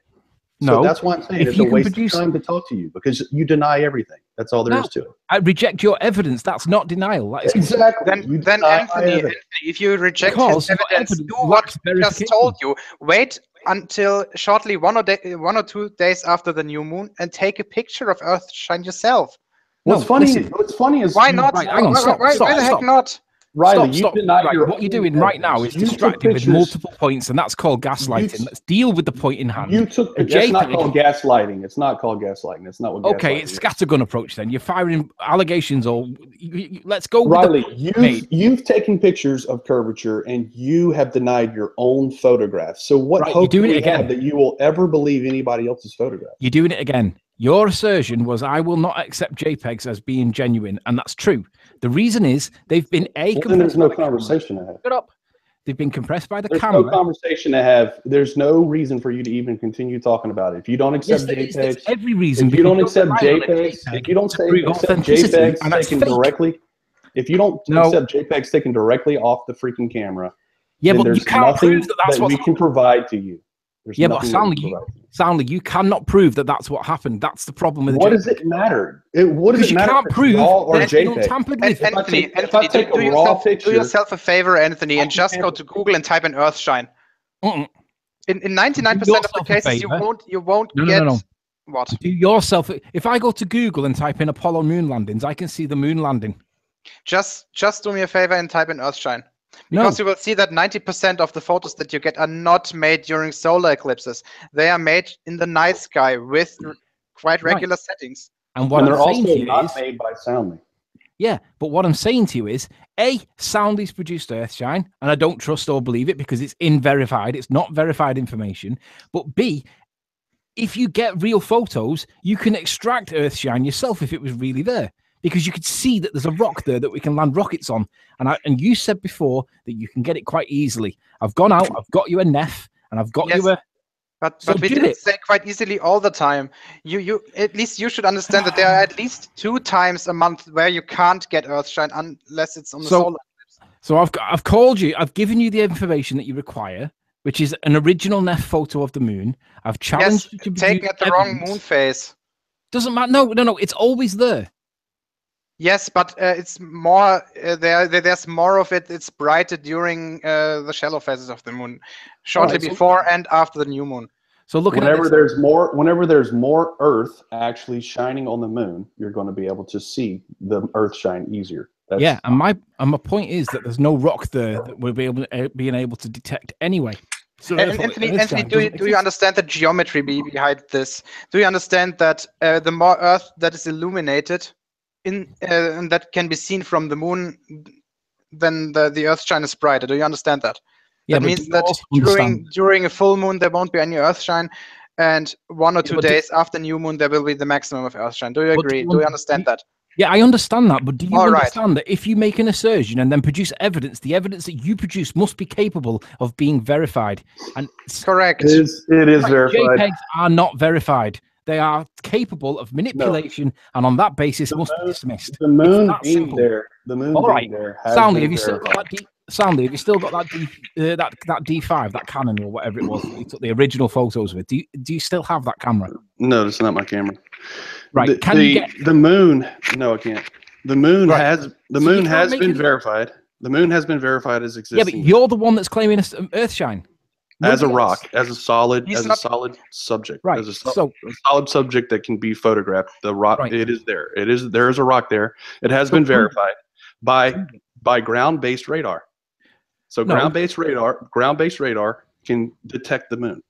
So that's why I'm saying it's a waste of time to talk to you because you deny everything. That's all there is to it. I reject your evidence. That's not denial. That is exactly. Then Anthony, if you reject his evidence, do what I just told you. Wait until shortly 1 or 2 days after the new moon and take a picture of Earthshine yourself. What's funny is why not? Right, hang on, why the heck not? Riley, what you're doing right now is distracting with multiple points, and that's called gaslighting. Let's deal with the point in hand. It's not called gaslighting. It's not called gaslighting. It's not what. Okay, it's scattergun approach. Then you're firing allegations, or let's go. Riley, you've taken pictures of curvature, and you have denied your own photographs. So what hope do we have that you will ever believe anybody else's photograph? You're doing it again. Your assertion was, I will not accept JPEGs as being genuine, and that's true. The reason is they've been then there's no conversation to have. Shut up. They've been compressed by the camera. There's no conversation to have. There's no reason for you to even continue talking about it. If you don't accept JPEGs, there's every reason. If you don't accept JPEGs, if you don't accept JPEGs taken directly, if you don't accept JPEGs taken directly off the freaking camera, but you can't prove that we can provide to you. But soundly, you cannot prove that that's what happened. That's the problem with the What does it matter? What does it matter? You can't prove or JPEG. Tampered with. Anthony, do yourself a favor, Anthony, and just go to Google and type in Earthshine. In 99% of the cases, you won't get what? Do yourself. If I go to Google and type in Apollo moon landings, I can see the moon landing. Just do me a favor and type in Earthshine. Because you will see that 90% of the photos that you get are not made during solar eclipses. They are made in the night sky with quite regular settings. And they're also not made by Soundly. Yeah, but what I'm saying to you is, A, Soundly's produced Earthshine, and I don't trust or believe it because it's unverified. It's not verified information. But B, if you get real photos, you can extract Earthshine yourself if it was really there. Because you could see that there's a rock there that we can land rockets on. And you said before that you can get it quite easily. I've gone out, I've got you a NEF, and I've got you a... But we didn't say quite easily all the time. You at least you should understand that there are at least 2 times a month where you can't get Earthshine unless it's on the solar eclipse. So I've called you, I've given you the information that you require, which is an original NEF photo of the moon. I've challenged you to taken at the wrong moon phase. Doesn't matter. No, it's always there. Yes, but it's more there's more of it. It's brighter during the shallow phases of the moon, shortly before and after the new moon. So look, whenever there's more Earth actually shining on the moon, you're going to be able to see the Earth shine easier. And my point is that there's no rock there that we'll be able to detect anyway. So Anthony, do you understand the geometry behind this? Do you understand that the more Earth that is illuminated and that can be seen from the moon, then the Earthshine is brighter? Do you understand that? Yeah, that means that during a full moon there won't be any Earthshine, and 1 or 2 days after new moon there will be the maximum of Earthshine. Do you agree? Do you understand that? Yeah, I understand that, but do you understand that if you make an assertion and then produce evidence, the evidence that you produce must be capable of being verified? And correct. It is verified. JPEGs are not verified. They are capable of manipulation, and on that basis, must be dismissed. The moon being there. The moon being there. Soundly, have you seen that? Sandy, have you still got that D5, that Canon or whatever it was that you took the original photos with? Do you still have that camera? No, that's not my camera. Right. The moon? No, I can't. The moon has been it... verified. The moon has been verified as existing. Yeah, but you're the one that's claiming Earthshine. As a rock, as a solid subject, right? As a solid subject that can be photographed. The rock, it is there. There is a rock there. It has been verified by ground-based radar. So ground-based radar can detect the moon.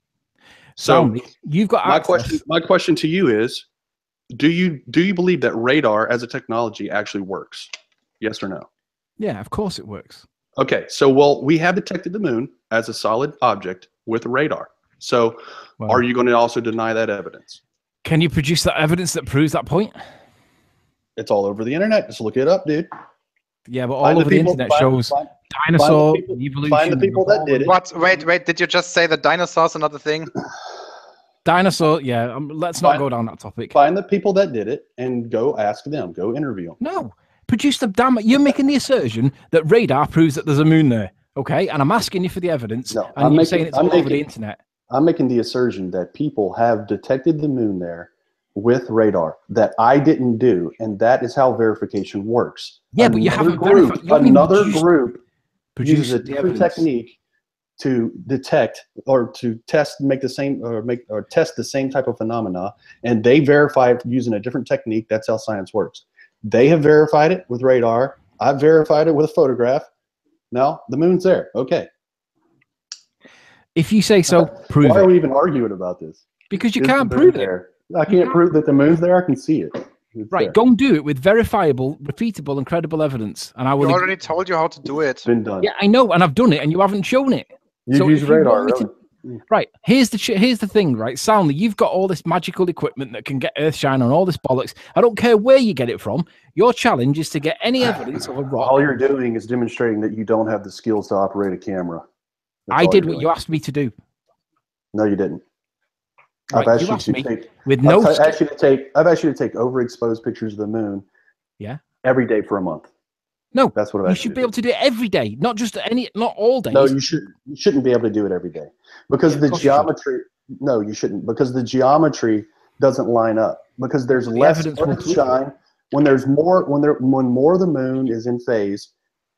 So you've got access. My question to you is, do you believe that radar as a technology actually works? Yes or no? Yeah, of course it works. Okay, so we have detected the moon as a solid object with radar. So are you going to also deny that evidence? Can you produce that evidence that proves that point? It's all over the internet. Just look it up, dude. Yeah, but all over the internet shows dinosaur evolution. Find the people that did it. What? Wait. Did you just say that dinosaurs are not a thing? Dinosaur. Yeah. Let's not go down that topic. Find the people that did it and go ask them. Go interview them. No. Produce the damn. You're making the assertion that radar proves that there's a moon there. Okay, and I'm asking you for the evidence, and you're saying it's all over the internet. I'm making the assertion that people have detected the moon there with radar that I didn't do, and that is how verification works. Yeah, but you haven't verified. Another group uses a different technique to detect or to test, test the same type of phenomena, and they verify it using a different technique. That's how science works. They have verified it with radar. I've verified it with a photograph. Now the moon's there. Okay. If you say so, prove it. Why are we even arguing about this? Because you can't prove it. I can't prove that the moon's there. I can see it. Right, go and do it with verifiable, repeatable, and credible evidence. And I will. I already told you how to do it. It's been done. Yeah, I know, and I've done it, and you haven't shown it. You've used radar, really? Right, here's the thing, right? Soundly, you've got all this magical equipment that can get Earthshine on all this bollocks. I don't care where you get it from. Your challenge is to get any evidence of a rock. All you're doing is demonstrating that you don't have the skills to operate a camera. I did what you asked me to do. No, you didn't. Right, I've asked you to take overexposed pictures of the moon. Yeah. Every day for a month. No, that's what you should be able to do it every day, not all days. No, you shouldn't be able to do it every day because the geometry. No, you shouldn't, because the geometry doesn't line up. Because there's less Earthshine when more of the moon is in phase,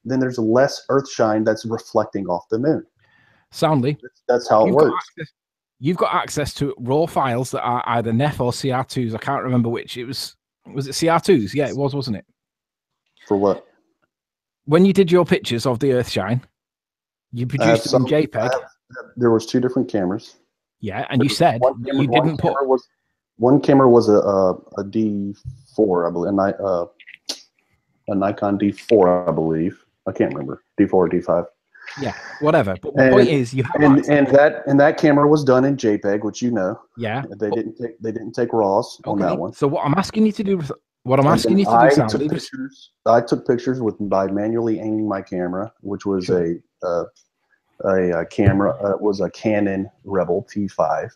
then there's less Earthshine that's reflecting off the moon. Soundly, that's how it works. You've got access to raw files that are either NEF or CR2s. I can't remember which. Was it CR2s? Yeah, it was, wasn't it? For what? When you did your pictures of the Earthshine, you produced them in JPEG. There was two different cameras. Yeah, and you said you didn't put. One camera was a D4, I believe, a Nikon D4, I believe. I can't remember, D4 or D5. Yeah, whatever. But the point is, you have and that camera was done in JPEG, which you know. Yeah. They didn't take RAWs on that one. So what I'm asking you to do, I took pictures by manually aiming my camera, which was a camera. Was a Canon Rebel T5,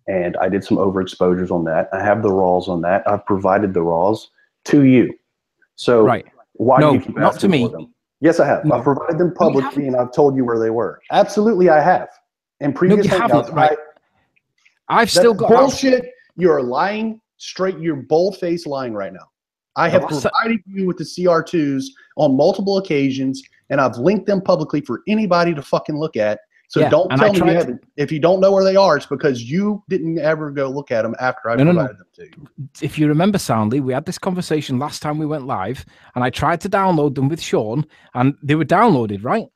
and I did some overexposures on that. I have the RAWs on that. I've provided the RAWs to you. So why do you keep asking for them? Yes, I have. No. I've provided them publicly, and I've told you where they were. Absolutely, I have. And previous hangouts, I've still got bullshit. You're lying straight. You're bold-faced lying right now. I have provided you with the CR2s on multiple occasions, and I've linked them publicly for anybody to fucking look at. So don't tell me you haven't. If you don't know where they are, it's because you didn't ever go look at them after I provided them to you. If you remember soundly, we had this conversation last time we went live, and I tried to download them with Sean, and they were downloaded, right?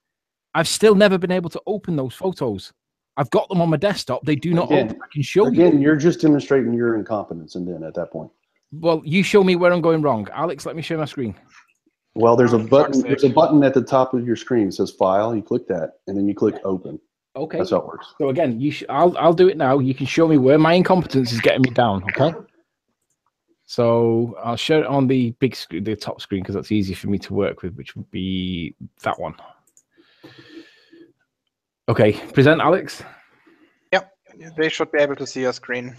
I've still never been able to open those photos. I've got them on my desktop. They do not open. I can show you. Again, you're just demonstrating your incompetence, and then at that point. Well, you show me where I'm going wrong. Alex, let me share my screen. Well, there's a button. There's a button at the top of your screen that says File. You click that, and then you click Open. Okay. That's how it works. So again, I'll do it now. You can show me where my incompetence is getting me down. Okay. So I'll show it on the big screen, the top screen, because that's easier for me to work with, which would be that one. Okay. Present, Alex. Yep. They should be able to see your screen.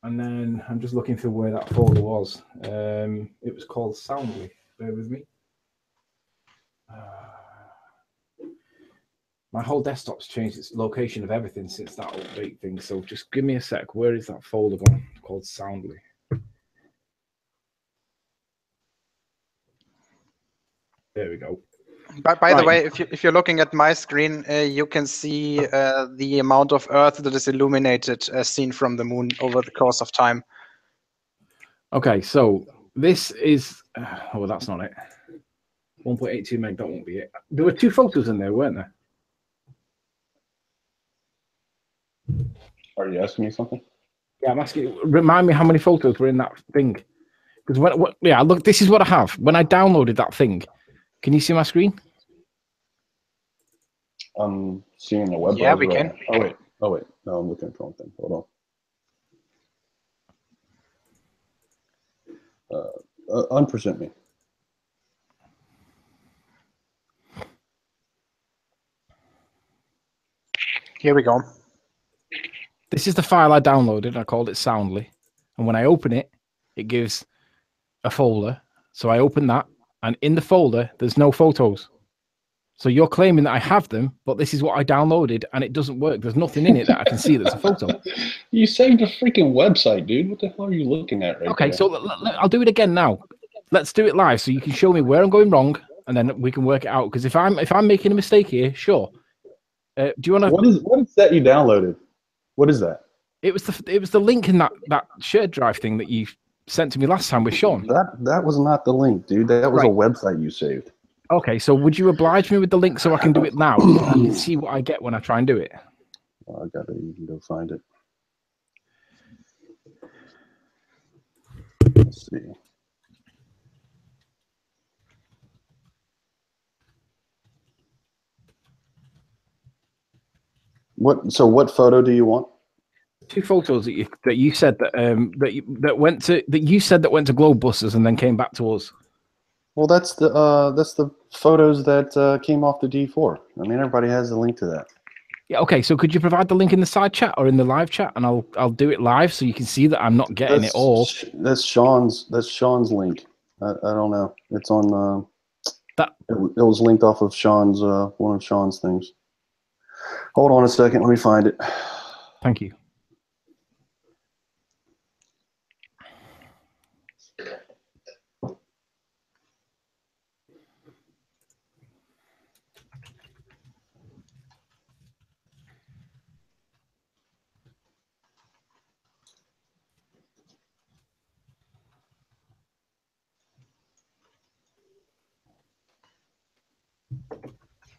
And then I'm just looking for where that folder was. It was called Soundly. Bear with me. My whole desktop's changed its location of everything since that update thing. So just give me a sec. Where is that folder gone? Called Soundly. There we go. By the Right. way, if you're looking at my screen, you can see the amount of Earth that is illuminated as seen from the moon over the course of time. Okay, so this is. Oh, that's not it. 1.82 meg. That won't be it. There were 2 photos in there, weren't there? Are you asking me something? Yeah, I'm asking. Remind me how many photos were in that thing. Because yeah, look, this is what I have. When I downloaded that thing, can you see my screen? I'm seeing the web Yeah, browser we right can. now. Oh wait. No, I'm looking at the wrong thing. Hold on. Unpresent me. Here we go. This is the file I downloaded. I called it Soundly. And when I open it, it gives a folder. So I open that, and in the folder, there's no photos. So you're claiming that I have them, but this is what I downloaded, and it doesn't work. There's nothing in it that I can see that's a photo. You saved a freaking website, dude. What the hell are you looking at right Okay, there? so I'll do it again now. Let's do it live, so you can show me where I'm going wrong, and then we can work it out. Because if I'm making a mistake here, sure. Do you want to? What is that you downloaded? What is that? It was the link in that shared drive thing that you sent to me last time with Sean. That was not the link, dude. That was Right. a website you saved. Okay, so would you oblige me with the link so I can do it now? You can see what I get when I try and do it. I gotta even go find it. Let's see. What photo do you want? 2 photos that you said that went to Globebusters and then came back to us. Well, that's the photos that came off the D4. I mean, everybody has a link to that. Yeah. Okay. So could you provide the link in the side chat or in the live chat, and I'll do it live so you can see that I'm not getting it all. That's Sean's link. I don't know. It's on That it was linked off of Sean's one of Sean's things. Hold on a second. Let me find it. Thank you.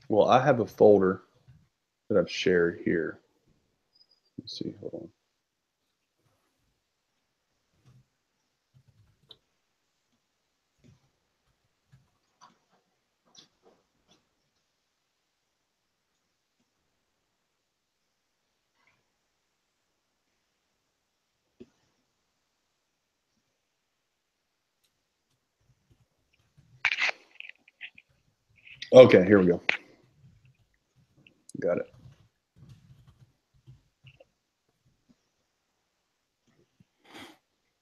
Well, I have a folder that I've shared here. Let's see. Hold on. Okay, here we go. Got it.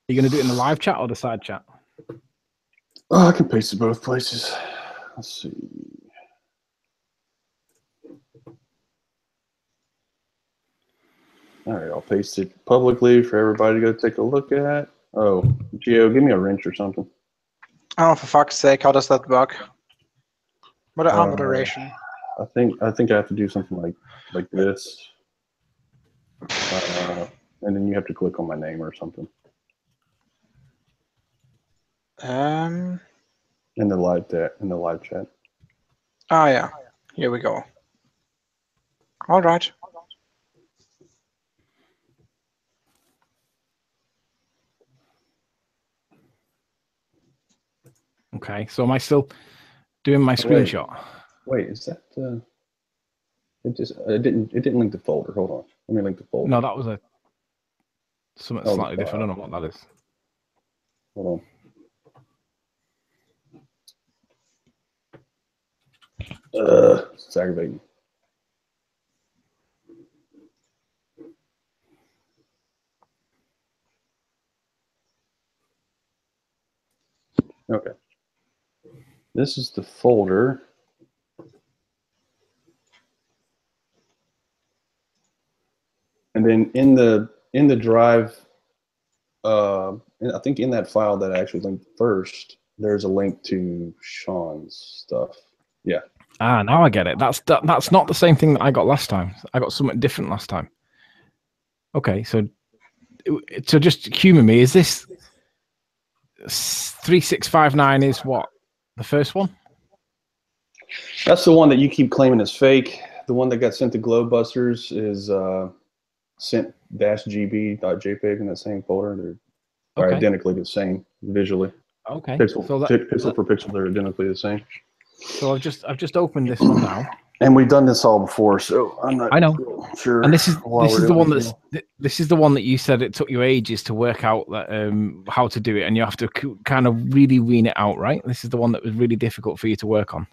Are you going to do it in the live chat or the side chat? Oh, I can paste it both places. Let's see. All right, I'll paste it publicly for everybody to go take a look at. Oh, Gio, give me a wrench or something. Oh, for fuck's sake, how does that work? Moderation. I think I have to do something like this, and then you have to click on my name or something in the live chat. Oh yeah, here we go. All right. Okay. So am I still doing my screenshot? Wait, is that it didn't link the folder. Hold on. Let me link the folder. No, that was something slightly different. I don't know what that is. Hold on. It's aggravating. Okay. This is the folder And then in the drive, I think in that file that I actually linked first, there's a link to Sean's stuff. Yeah. Ah, now I get it. That's not the same thing that I got last time. I got something different last time. Okay, so just humor me. Is this 3659 is what? The first one? That's the one that you keep claiming is fake. The one that got sent to Globebusters is sent-gb.jpg in that same folder. They're identically the same visually. Okay. Pixel for pixel, they're identically the same. So I've just opened this one now. And we've done this all before, so I'm not sure. And this is the one that you said it took you ages to work out that how to do it, and you have to kind of really wean it out, right? This is the one that was really difficult for you to work on.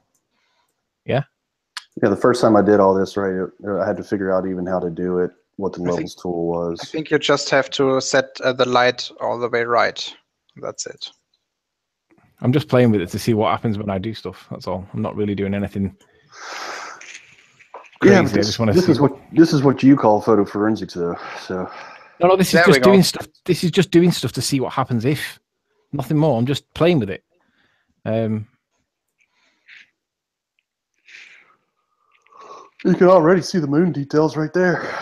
Yeah. Yeah, the first time I did all this, right, I had to figure out even how to do it, what the levels tool was. I think you just have to set the light all the way right. That's it. I'm just playing with it to see what happens when I do stuff. That's all. I'm not really doing anything crazy. Yeah, I just want to this is what you call photo forensics, though. So no, this is just doing stuff. This is just doing stuff to see what happens if. Nothing more. I'm just playing with it. You can already see the moon details right there.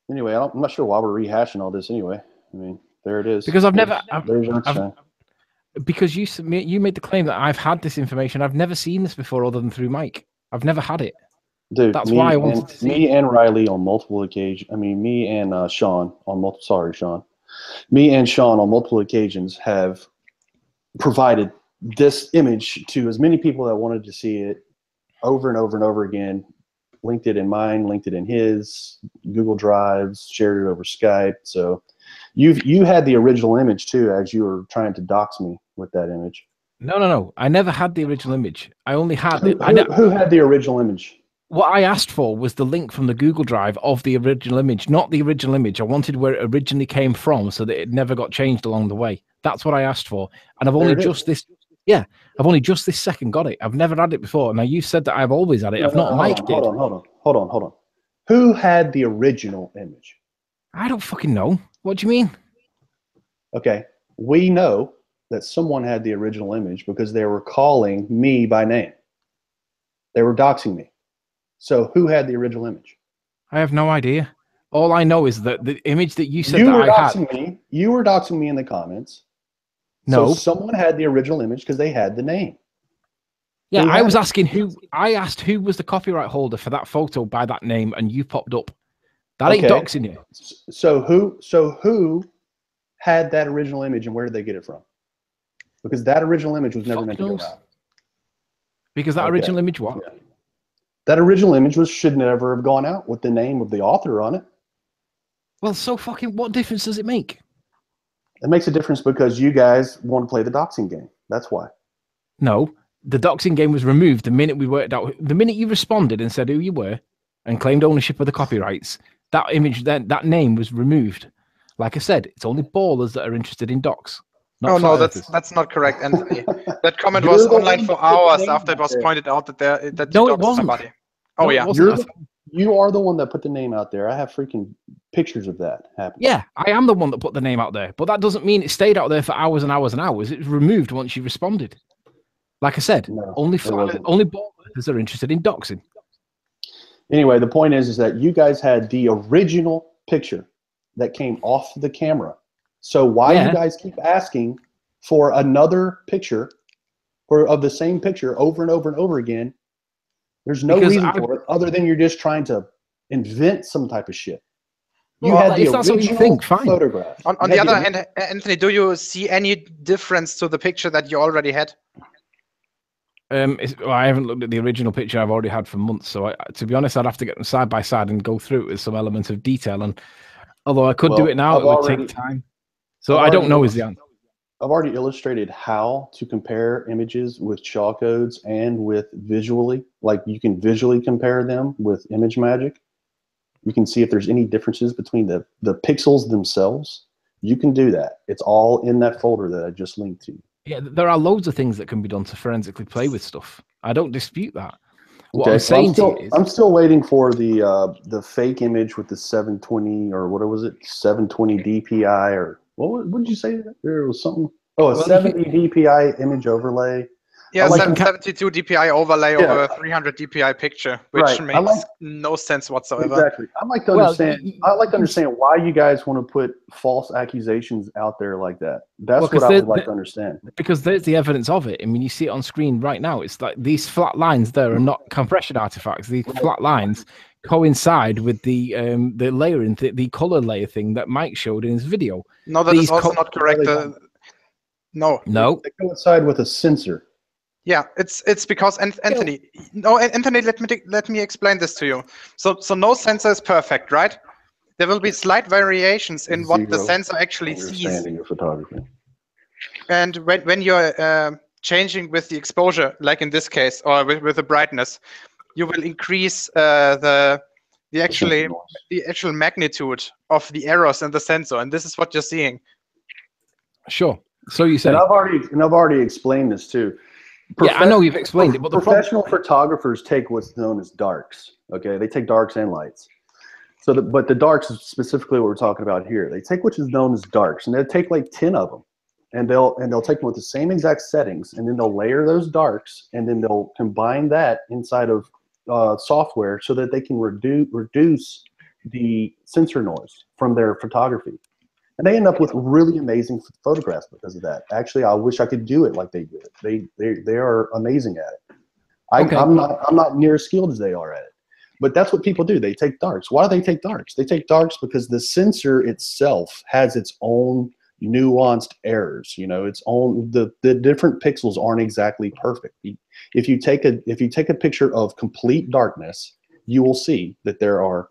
Anyway, I'm not sure why we're rehashing all this anyway. I mean, there it is. Because there's Earthshine. Because you made the claim that I've had this information. I've never seen this before other than through Mike. I've never had it. Dude, that's why I wanted to see. Me and Riley on multiple occasions. I mean, me and Sean on multiple. Sorry, Sean. Me and Sean on multiple occasions have provided this image to as many people that wanted to see it over and over and over again. Linked it in mine, linked it in his, Google Drives, shared it over Skype. So you had the original image too, as you were trying to dox me with that image. No. I never had the original image. I only had who had the original image? What I asked for was the link from the Google Drive of the original image, not the original image. I wanted where it originally came from so that it never got changed along the way. That's what I asked for. And I've only just this second got it. I've never had it before. Now, you said that I've always had it. I've not liked it. Hold on. Who had the original image? I don't fucking know. What do you mean? Okay. We know that someone had the original image because they were calling me by name. They were doxing me. So who had the original image? I have no idea. All I know is that the image that you said you that were I doxing had. Me. You were doxing me in the comments. No. So someone had the original image because they had the name. Yeah, I was asking who. I asked who was the copyright holder for that photo by that name, and you popped up. That ain't doxing you. So who had that original image, and where did they get it from? Because that original image was never meant to go out. Because that original image what? Yeah. That original image should never have gone out with the name of the author on it. Well, so fucking what difference does it make? It makes a difference because you guys want to play the doxing game. That's why. No, the doxing game was removed the minute we worked out. The minute you responded and said who you were and claimed ownership of the copyrights, that image, that name was removed. Like I said, it's only ballers that are interested in docs. Oh no, that's not correct, Anthony. That comment was online for hours after it was pointed out that you doxed somebody. Oh yeah, you are the one that put the name out there. I have freaking pictures of that happening. Yeah, I am the one that put the name out there, but that doesn't mean it stayed out there for hours and hours and hours. It was removed once you responded. Like I said, only ballers are interested in doxing. Anyway, the point is that you guys had the original picture that came off the camera. So why you guys keep asking for another picture of the same picture over and over and over again? There's no reason for it other than you're just trying to invent some type of shit. You had the original photograph. On the other hand, Anthony, do you see any difference to the picture that you already had? I haven't looked at the original picture I've already had for months. So to be honest, I'd have to get them side by side and go through it with some element of detail. And although I could do it now, it would take time. So I don't know is the answer. I've already illustrated how to compare images with shaw codes and with visually. Like you can visually compare them with Image Magic. You can see if there's any differences between the pixels themselves. You can do that. It's all in that folder that I just linked to. Yeah, there are loads of things that can be done to forensically play with stuff. I don't dispute that. What Okay, I'm saying to you is, I'm still waiting for the fake image with the 720 or what was it, 720 DPI or what did you say? There was something. Oh, a 70 DPI image overlay. Yeah, like 772 DPI overlay over a 300 DPI picture, which makes no sense whatsoever. Exactly. I'd like to understand. I'd like to understand why you guys want to put false accusations out there like that. That's what I would like to understand. Because there's the evidence of it. I mean, you see it on screen right now. It's like these flat lines there are not compression artifacts. These flat lines coincide with the layering, the color layer thing that Mike showed in his video. No, that is also not correct. No. They coincide with a sensor. Yeah, it's because Anthony. No, Anthony, let me explain this to you. So no sensor is perfect, right? There will be slight variations in what the sensor actually sees. Photography. And when you're changing with the exposure, like in this case, or with the brightness, you will increase the actual magnitude of the errors in the sensor, and this is what you're seeing. Sure. So you say. And I've already explained this too. Yeah, I know you've explained it, but professional photographers take what's known as darks. Okay, they take darks and lights. So, but the darks is specifically what we're talking about here. They take what is known as darks, and they'll take like 10 of them, and they'll take them with the same exact settings, and then they'll layer those darks, and then they'll combine that inside of software so that they can reduce the sensor noise from their photography. And they end up with really amazing photographs because of that. Actually, I wish I could do it like they do it. They are amazing at it. I'm not near as skilled as they are at it. But that's what people do. They take darks. Why do they take darks? They take darks because the sensor itself has its own nuanced errors. You know, its own the different pixels aren't exactly perfect. If you take a picture of complete darkness, you will see that there are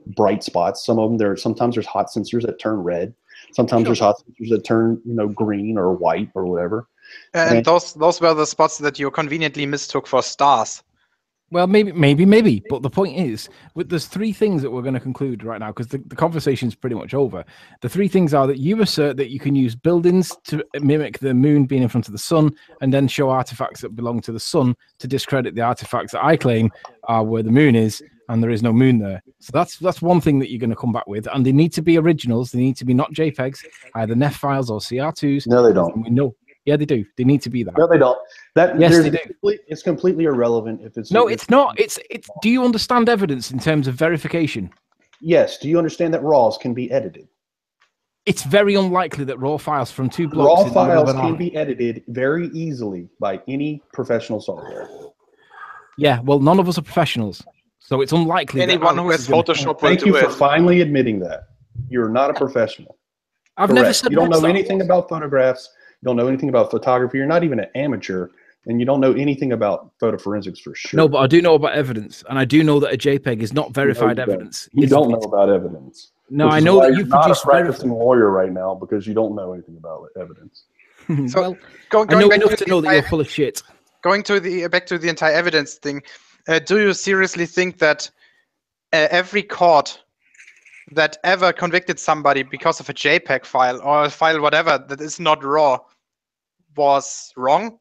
bright spots. Some of them sometimes there's hot sensors that turn red. Sometimes there's hot sensors that turn, green or white or whatever. And those were the spots that you conveniently mistook for stars. Well, maybe. But the point is, there's three things that we're going to conclude right now because the conversation's pretty much over. The three things are that you assert that you can use buildings to mimic the moon being in front of the sun and then show artifacts that belong to the sun to discredit the artifacts that I claim are where the moon is and there is no moon there. So that's one thing that you're going to come back with. And they need to be originals. They need to be not JPEGs, either NEF files or CR2s. No, they don't. We know. Yeah, they do. They need to be that. No, they don't. Yes, they do. It's completely irrelevant if it's. No, it's not. It's. Do you understand evidence in terms of verification? Yes. Do you understand that RAWs can be edited? It's very unlikely that raw files from two blocks. Raw files can be edited very easily by any professional software. Yeah, well, none of us are professionals, so it's unlikely. Anyone who has Photoshop will Thank you do for it. finally admitting that. You're not a professional. I've never said you don't know anything about photographs. You don't know anything about photography. You're not even an amateur, and you don't know anything about photo forensics for sure. No, but I do know about evidence, and I do know that a JPEG is not verified evidence. You don't know about evidence. No, I know that you not produce a practicing lawyer right now because you don't know anything about evidence. So I know enough to know that you're full of shit. Going to back to the entire evidence thing, do you seriously think that every court that ever convicted somebody because of a JPEG file or a file whatever that is not raw was wrong?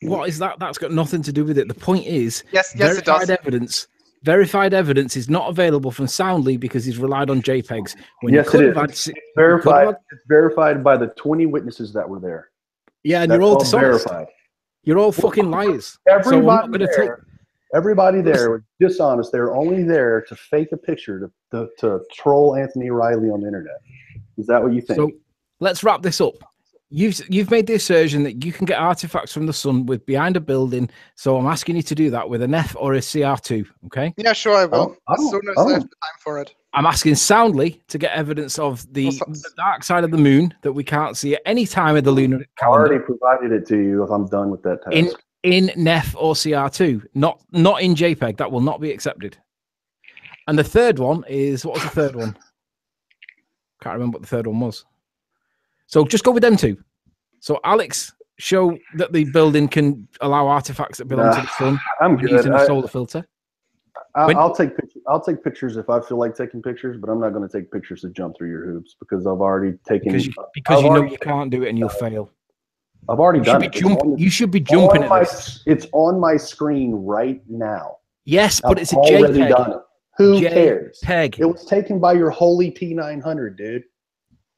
What is that? That's got nothing to do with it. The point is, yes, it does. Verified evidence is not available from Soundly because he's relied on JPEGs. Yes, it is. It's verified. It's verified by the 20 witnesses that were there. Yeah, and you're all dishonest. Verified. You're all fucking liars. Everybody there was dishonest. They were only there to fake a picture to troll Anthony Riley on the internet. Is that what you think? So let's wrap this up. You've made the assertion that you can get artifacts from the sun with behind a building. So I'm asking you to do that with an F or a CR2. Okay? Yeah, sure, I will. As soon as I have the time for it. I'm asking Soundly to get evidence of the dark side of the moon that we can't see at any time of the lunar calendar. I already provided it to you if I'm done with that task. In NEF or CR2, not in JPEG. That will not be accepted. And the third one is, what was the third one? Can't remember what the third one was. So just go with them two. So Alex, show that the building can allow artifacts that belong to the sun I'm good. using a solar filter. I'll take pictures if I feel like taking pictures, but I'm not going to take pictures to jump through your hoops because I've already taken. Because you know you can't do it and you'll fail. I've already done it. You should be jumping at this. It's on my screen right now. Yes, but it's a already JPEG. done it. Who cares? JPEG. It was taken by your holy P900, dude.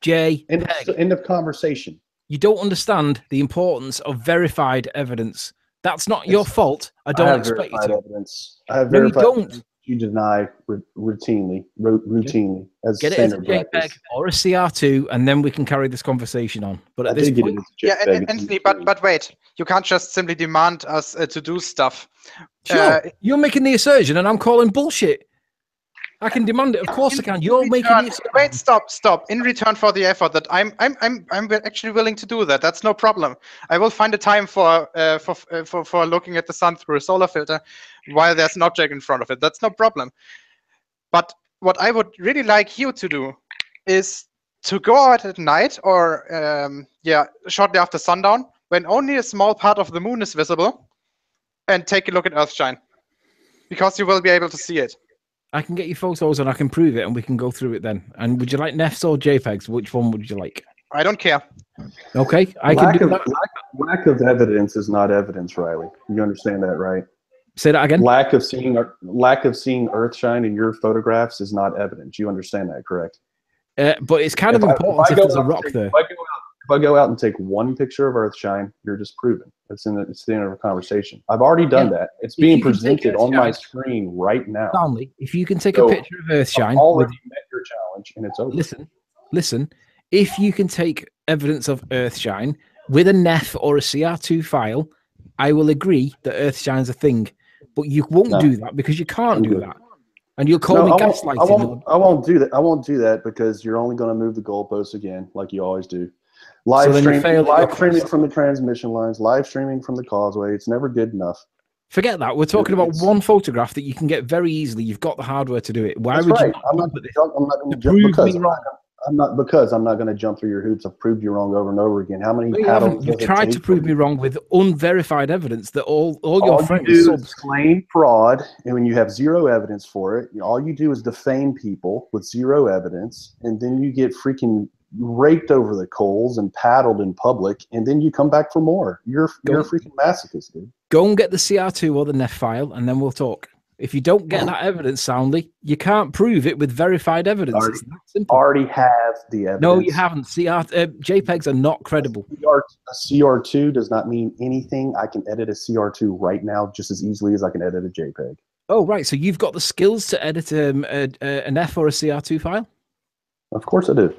JPEG. End of conversation. You don't understand the importance of verified evidence. That's not your fault. I don't expect you to. Evidence. I have verified no, you don't. Evidence. You deny routinely as get it as a JPEG or a CR2, and then we can carry this conversation on. But at this point, Anthony, but wait, you can't just simply demand us to do stuff. Sure, you're making the assertion, and I'm calling bullshit. I can demand it. Of course I can. You're making the assertion. Wait, stop. In return for the effort, that I'm actually willing to do that. That's no problem. I will find a time for looking at the sun through a solar filter while there's an object in front of it. That's no problem. But what I would really like you to do is to go out at night or shortly after sundown, when only a small part of the moon is visible, and take a look at Earthshine, because you will be able to see it. I can get you photos and I can prove it, and we can go through it then. And would you like NEFs or JPEGs? Which one would you like? I don't care. Okay, I can do that. Lack of evidence is not evidence, Riley. You understand that, right? Say that again. Lack of seeing Earthshine in your photographs is not evidence. You understand that, correct? But it's kind of important if there's a rock there. If I go out and take one picture of Earthshine, you're disproven. It's the end of a conversation. I've already done that. It's being presented on my screen right now. Stanley, if you can take a picture of Earthshine, I've already met your challenge, and it's over. Listen. If you can take evidence of Earthshine with a NEF or a CR2 file, I will agree that Earthshine's a thing. But you won't do that because you can't do that. And you'll call me gaslighting. I won't do that. I won't do that because you're only going to move the goalposts again, like you always do. Live streaming from the transmission lines, live streaming from the causeway. It's never good enough. Forget that. We're talking about one photograph that you can get very easily. You've got the hardware to do it. Why would you? I'm not going to jump because I'm not going to jump through your hoops. I've proved you wrong over and over again. How many paddles? You tried to prove me wrong with unverified evidence that all your friends do is claim fraud, and when you have zero evidence for it, all you do is defame people with zero evidence, and then you get freaking raked over the coals and paddled in public, and then you come back for more. You're a freaking masochist, dude. Go and get the CR2 or the NEF file, and then we'll talk. If you don't get that evidence soundly, you can't prove it with verified evidence. It's that simple. Already have the evidence. No, you haven't. JPEGs are not credible. A CR2 does not mean anything. I can edit a CR2 right now just as easily as I can edit a JPEG. Oh, right. So you've got the skills to edit an F or a CR2 file? Of course I do.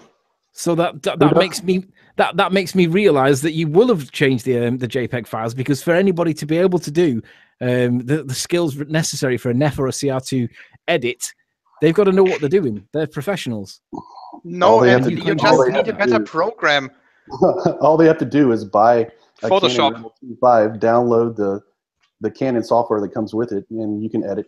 So that makes me realize that you will have changed the JPEG files, because for anybody to be able to do the skills necessary for a NEF or a CR2 edit, they've got to know what they're doing. They're professionals. No, and you just need a better program. All they have to do is buy Photoshop. Canon 5, download the Canon software that comes with it, and you can edit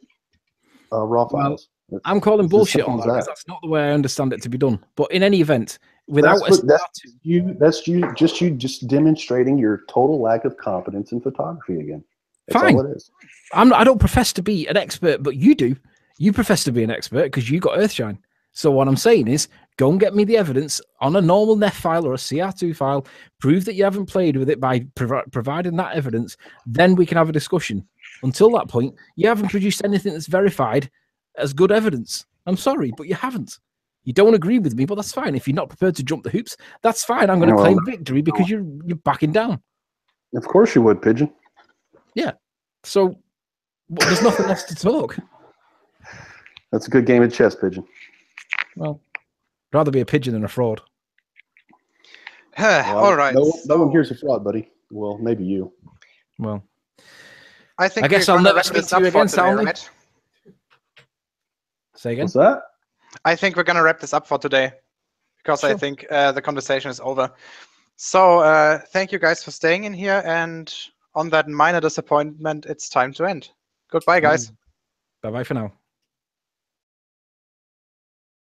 raw files. I'm calling bullshit on that, because that's not the way I understand it to be done. But in any event, without that's just demonstrating your total lack of competence in photography again. That's fine. all it is. I don't profess to be an expert, but you do. You profess to be an expert because you got Earthshine. So what I'm saying is, go and get me the evidence on a normal NEF file or a CR2 file. Prove that you haven't played with it by providing that evidence. Then we can have a discussion. Until that point, you haven't produced anything that's verified as good evidence. I'm sorry, but you haven't. You don't agree with me, but that's fine. If you're not prepared to jump the hoops, that's fine. I'm going to claim victory because you're backing down. Of course you would, Pigeon. Yeah. So there's nothing else to talk. That's a good game of chess, Pigeon. Well, I'd rather be a pigeon than a fraud. All right. No one here's a fraud, buddy. Well, maybe you. Well, I guess I'll never speak to you again, Stanley. Right? Say again? What's that? I think we're going to wrap this up for today, because sure. I think the conversation is over. So thank you guys for staying in here, and on that minor disappointment, it's time to end. Goodbye, guys. Bye-bye for now.